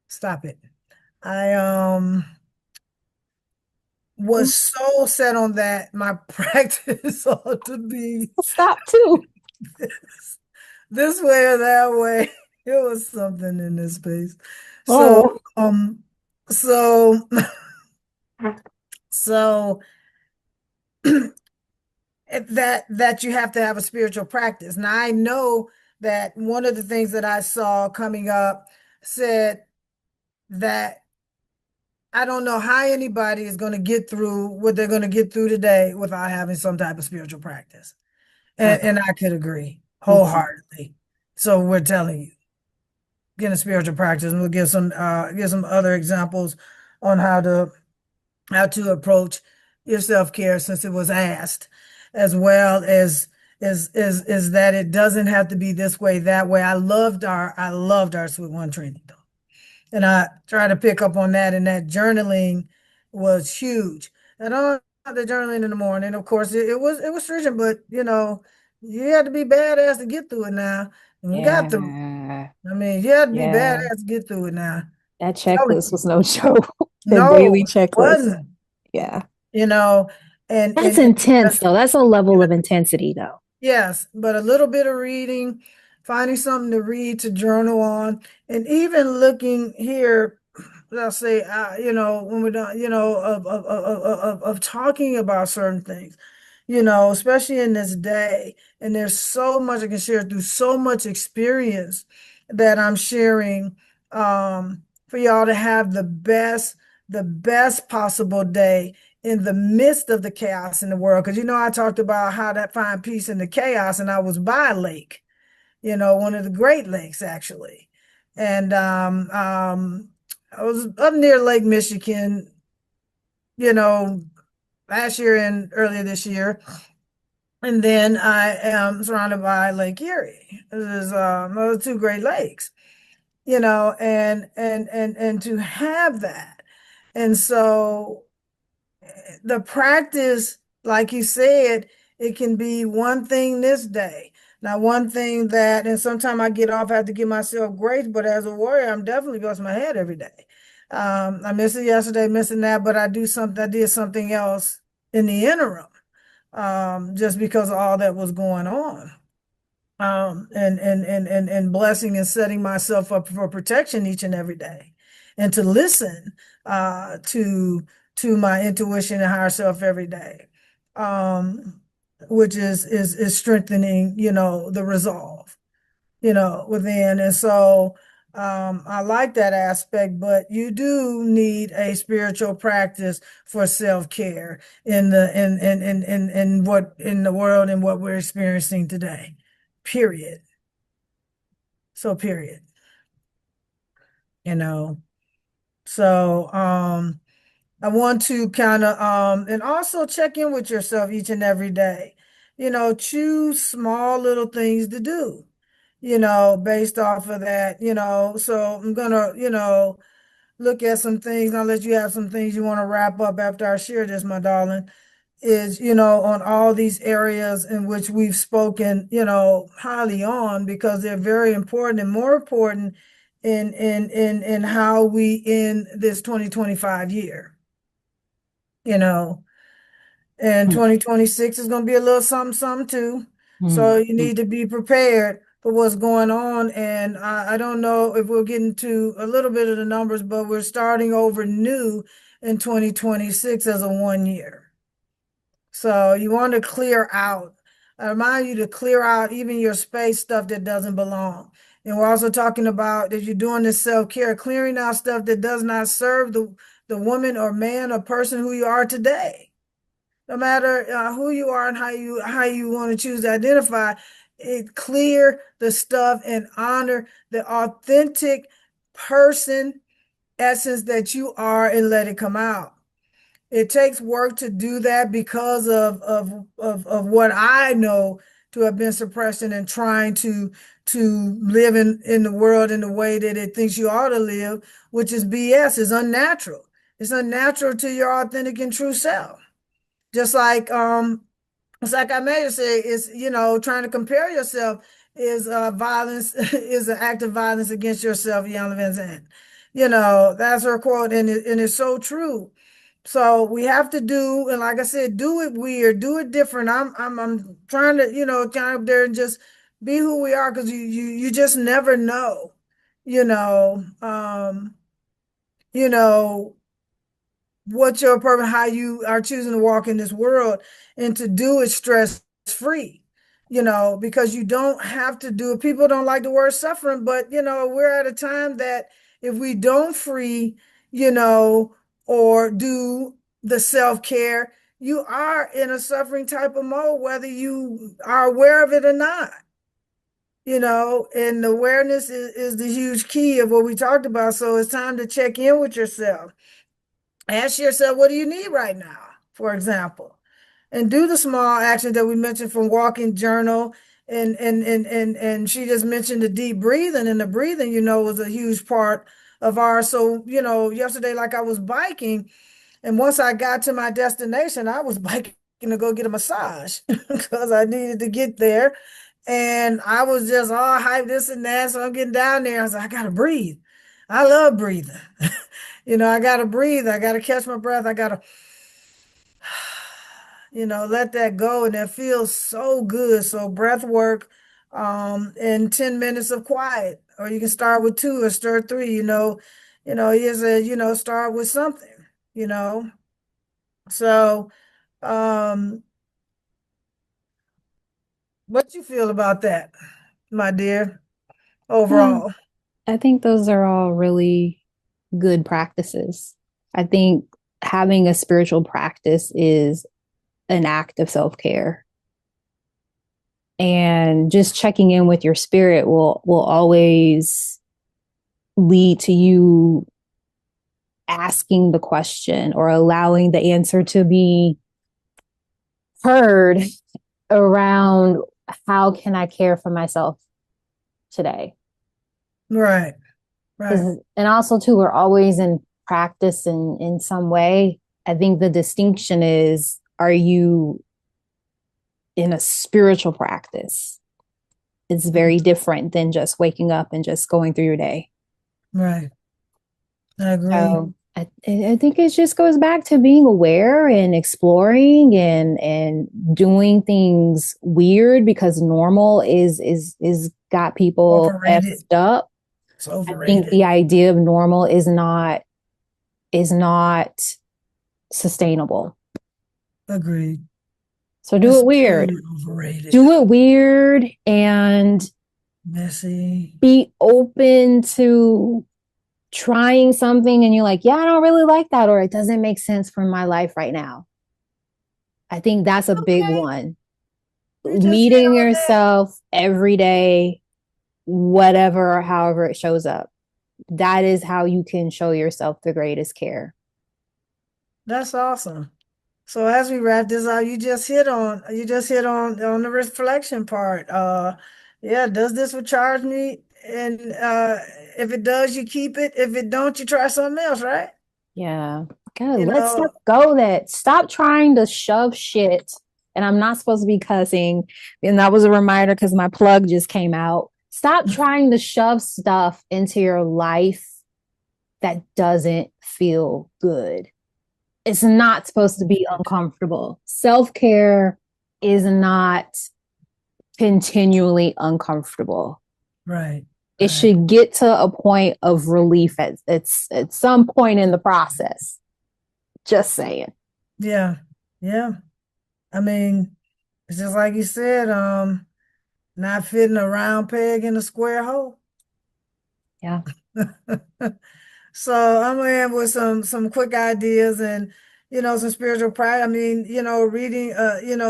stop it. I was so set on that my practice ought to be stop too. this way or that way. It was something in this space. So, Oh, so, so that you have to have a spiritual practice. Now, I know that one of the things that I saw coming up said that I don't know how anybody is going to get through what they're going to get through today without having some type of spiritual practice. And I could agree wholeheartedly. So we're telling you, get a spiritual practice, and we'll give some other examples on how to approach your self-care since it was asked, as well as is that it doesn't have to be this way, that way. I loved our Sweet One training though. And I try to pick up on that, and that journaling was huge. And I don't the journaling in the morning. Of course, it was stringent, but you had to be badass to get through it now. And we got through. yeah. I mean, you had to be Yeah. badass to get through it now. That Telling checklist you. was no joke. The daily No, it checklist. wasn't. Yeah. You know, That's and intense though. That's a level of intensity though. yes, but a little bit of reading, finding something to read, to journal on, and even looking here, let's say, when we're done, of talking about certain things, especially in this day. And there's so much I can share through so much experience that I'm sharing, for y'all to have the best possible day in the midst of the chaos in the world. Because I talked about how to find peace in the chaos, and I was by a lake, one of the Great Lakes actually. And I was up near Lake Michigan, you know, last year and earlier this year. And then I am surrounded by Lake Erie. This is those two Great Lakes, and to have that. And so the practice, like you said, it can be one thing this day. Now, one thing that, and sometimes I get off, I have to give myself grace, but as a warrior, I'm definitely busting my head every day. I missed it yesterday, missing that, but I did something else in the interim, just because of all that was going on. And blessing and setting myself up for protection each and every day, and to listen to my intuition and higher self every day, um, which is strengthening, the resolve, within. And so I like that aspect, but you do need a spiritual practice for self-care in the world and what we're experiencing today. Period. So period. You know. So, I want to kind of and also check in with yourself each and every day. Choose small little things to do, based off of that, So I'm gonna, look at some things. I'll let you have some things you want to wrap up after I share this, my darling. Is, on all these areas in which we've spoken, highly on because they're very important and more important in how we end this 2025 year, you know. And 2026 is going to be a little something, something too. So you Mm-hmm. need to be prepared for what's going on. And I don't know if we'll get into a little bit of the numbers, but we're starting over new in 2026 as a 1 year. So you want to clear out. I remind you to clear out even your space stuff that doesn't belong. And we're also talking about that you're doing this self-care, clearing out stuff that does not serve the woman or man or person who you are today. No matter who you are and how you want to choose to identify, it clear the stuff and honor the authentic person essence that you are and let it come out. It takes work to do that because of what I know to have been suppression and trying to live in the world in the way that it thinks you ought to live, which is BS, is unnatural. It's unnatural to your authentic and true self. Just like it's like I made it say, it's trying to compare yourself is violence is an act of violence against yourself, Jan Van Zandt. That's her quote, and it's so true. So we have to do, and like I said, do it weird, do it different. I'm trying to, kind of there and just be who we are because you just never know, you know, um, you know, what your purpose, how you are choosing to walk in this world and to do it stress free, because you don't have to do it. People don't like the word suffering, but we're at a time that if we don't free, or do the self-care, you are in a suffering type of mode, whether you are aware of it or not. And awareness is the huge key of what we talked about. So it's time to check in with yourself. Ask yourself, what do you need right now, for example? And do the small actions that we mentioned from walking, journal, and she just mentioned the deep breathing, and the breathing, was a huge part of ours. So, yesterday, like I was biking, and once I got to my destination, I was biking to go get a massage because I needed to get there. And I was just all hyped, this and that. So I'm getting down there. I was like, I gotta breathe. I love breathing. I gotta breathe. I gotta catch my breath. I gotta, let that go. And that feels so good. So breath work, and 10 minutes of quiet. Or you can start with two or start three, here's start with something, you know. So, um, what you feel about that, my dear, Yeah, overall? I think those are all really good practices. I think having a spiritual practice is an act of self-care. And just checking in with your spirit will always lead to you asking the question or allowing the answer to be heard around how can I care for myself today? Right, right, And also too, we're always in practice in some way. I think the distinction is, are you in a spiritual practice? It's very different than just waking up and just going through your day. right. I agree. So I think it just goes back to being aware and exploring and doing things weird because normal is got people Overrated. effed up. It's I think overrated. the idea of normal is not sustainable. Agreed. So do It's it weird. very overrated. Do it weird and Messy. be open to trying something and you're like, yeah, I don't really like that, or it doesn't make sense for my life right now. I think that's a big Okay. one. You just hit Meeting on that. yourself every day, whatever or however it shows up. that is how you can show yourself the greatest care. That's awesome. So as we wrap this up, you just hit on the reflection part. Yeah, does this recharge me? And if it does, you keep it. If it don't, you try something else, right? Yeah. Good. You Let's let know, go that. Stop trying to shove shit. And I'm not supposed to be cussing. And that was a reminder because my plug just came out. Stop trying to shove stuff into your life that doesn't feel good. It's not supposed to be uncomfortable. Self care is not continually uncomfortable. right, It right. should get to a point of relief at some point in the process. Just saying. Yeah, yeah. I mean, it's just like you said, not fitting a round peg in a square hole. Yeah. So I'm gonna end with some quick ideas and some spiritual pride. I mean, reading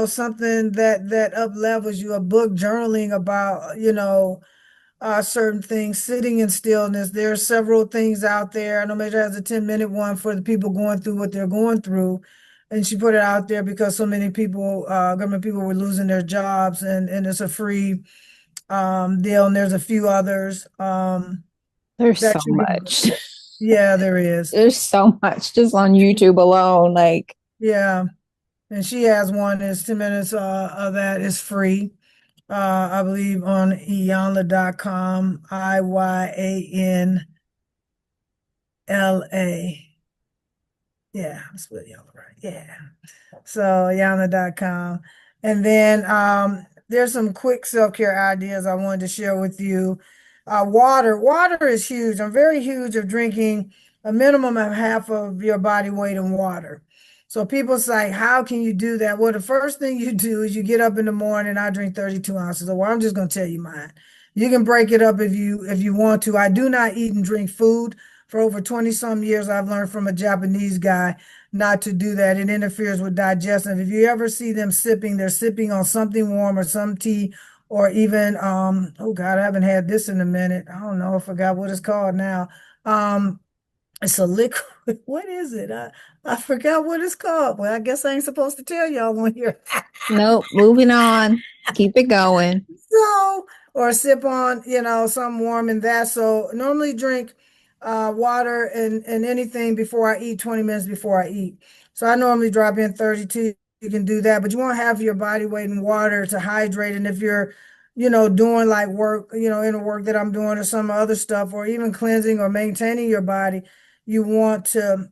something that up levels you, a book journaling about, certain things, sitting in stillness. There are several things out there. I know Major has a 10-minute one for the people going through what they're going through. And she put it out there because so many people, government people were losing their jobs and it's a free deal. And there's a few others There's so that you can, much. yeah, there is. There's so much just on YouTube alone. Like, Yeah. And she has one that's 10 minutes of that is free. I believe on iyanla.com, IYANLA. Yeah, I'm spelling y'all right. Yeah. So yana.com. And then there's some quick self-care ideas I wanted to share with you. Water is huge. I'm very huge of drinking a minimum of half of your body weight in water. So people say, how can you do that? Well, the first thing you do is you get up in the morning. I drink 32 ounces of water. I'm just going to tell you mine. You can break it up if you want to. I do not eat and drink food. For over 20 some years, I've learned from a Japanese guy not to do that. It interferes with digestion. If you ever see them sipping, they're sipping on something warm or some tea, or even oh God, I haven't had this in a minute. I don't know, I forgot what it's called now. Um, it's a liquid. What is it? I forgot what it's called. Well, I guess I ain't supposed to tell y'all when you're nope, moving on. Keep it going. so, or sip on, something warm and that. So normally drink water and anything before I eat, 20 minutes before I eat. So I normally drop in 32. You can do that, but you want to have your body weight in water to hydrate. And if you're, doing like work, in the work that I'm doing or some other stuff, or even cleansing or maintaining your body, you want to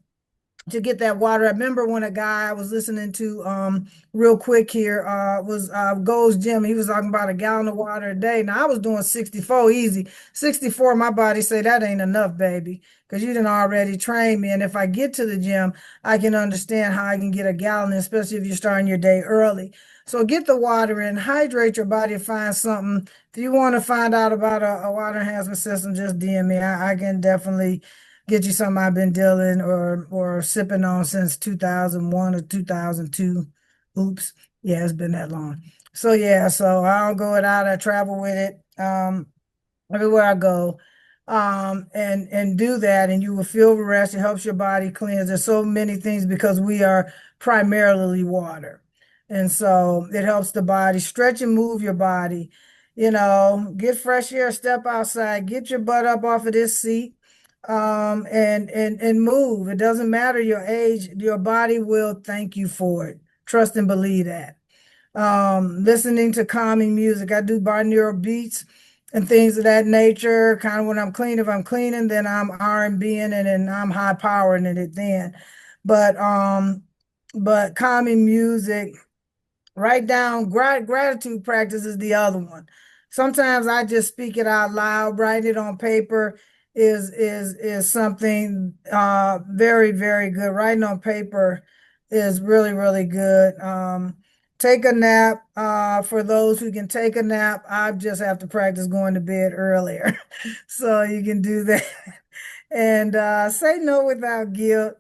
get that water. I remember when a guy I was listening to real quick here was Gold's Gym. He was talking about a gallon of water a day. Now I was doing 64 easy. 64, my body say that ain't enough, baby, because you didn't already train me. And if I get to the gym, I can understand how I can get a gallon, especially if you're starting your day early. So get the water in, hydrate your body, find something. If you want to find out about a water enhancement system, just DM me. I can definitely get you something I've been dealing or sipping on since 2001 or 2002. Oops. Yeah, it's been that long. So yeah, so I don't go it out. I travel with it everywhere I go. And do that and you will feel refreshed. It helps your body cleanse. There's so many things because we are primarily water. And so it helps the body stretch and move your body. Get fresh air, step outside, get your butt up off of this seat and move. It doesn't matter your age, your body will thank you for it. Trust and believe that. Listening to calming music. I do binaural beats and things of that nature. Kind of when I'm cleaning, if I'm cleaning, then I'm R&Bing and then I'm high powering it then. But calming music. Write down gratitude practice is the other one. Sometimes I just speak it out loud. Write it on paper is something very, very good. Writing on paper is really, really good. Take a nap. For those who can take a nap, I just have to practice going to bed earlier. So you can do that. And say no without guilt.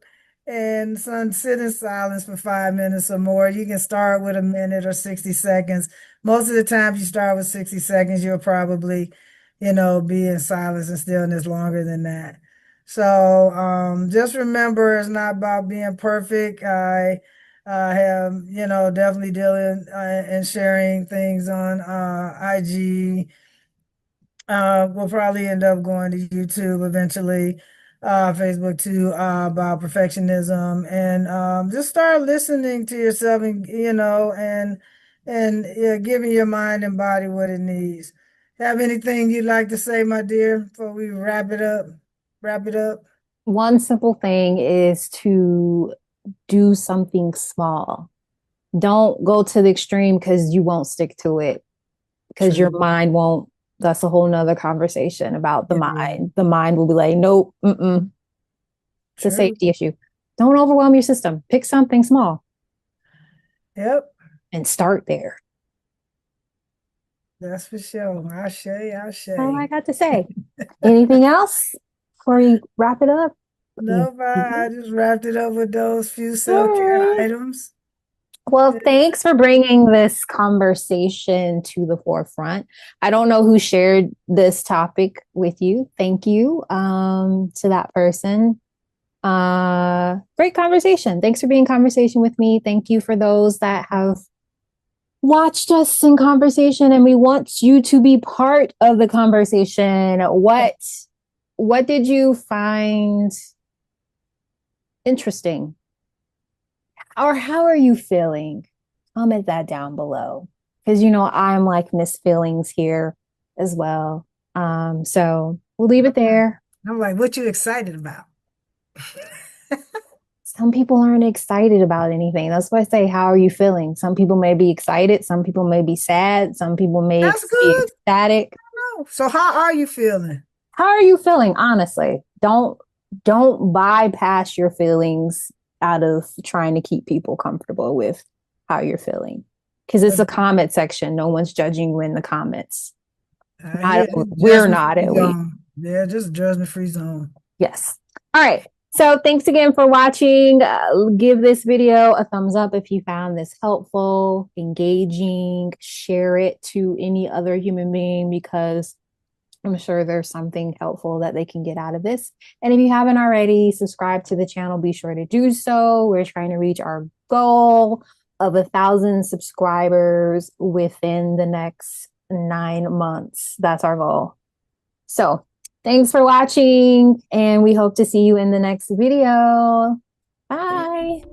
And son, sit in silence for 5 minutes or more. You can start with a minute or 60 seconds. Most of the time, you start with 60 seconds, you'll probably be in silence and stillness longer than that. So just remember, it's not about being perfect. I have, definitely dealing and sharing things on IG. We'll probably end up going to YouTube eventually, Facebook too, about perfectionism, and just start listening to yourself, and yeah, giving your mind and body what it needs. Have anything you'd like to say, my dear, before we wrap it up? Wrap it up. One simple thing is to do something small. Don't go to the extreme because you won't stick to it, because your True. mind won't. That's a whole nother conversation about the It will. mind. The mind will be like, nope, it's a True. safety issue. Don't overwhelm your system. Pick something small Yep. and start there. That's for sure. I That's all I say. got to say. Anything else before we wrap it up? No, I just wrapped it up with those few All self-care right. items. Well, thanks for bringing this conversation to the forefront. I don't know who shared this topic with you. Thank you to that person. Great conversation. Thanks for being in conversation with me. Thank you for those that have watched us in conversation, and we want you to be part of the conversation. What did you find interesting, or how are you feeling? Comment that down below, because I'm like Miss Feelings here as well. So we'll leave it there. I'm like, what you excited about? Some people aren't excited about anything. That's why I say, how are you feeling? Some people may be excited, some people may be sad, some people may That's be good. ecstatic. No. So how are you feeling? How are you feeling? Honestly, don't bypass your feelings out of trying to keep people comfortable with how you're feeling, because it's a comment section. No one's judging you in the comments. Yeah, Not, we're judgment not, free at least. zone. Yeah, just judgment free zone. Yes. All right. So thanks again for watching. Give this video a thumbs up if you found this helpful, engaging. Share it to any other human being, because I'm sure there's something helpful that they can get out of this. And if you haven't already, subscribe to the channel. Be sure to do so. We're trying to reach our goal of 1,000 subscribers within the next 9 months. That's our goal. So thanks for watching, and we hope to see you in the next video. Bye.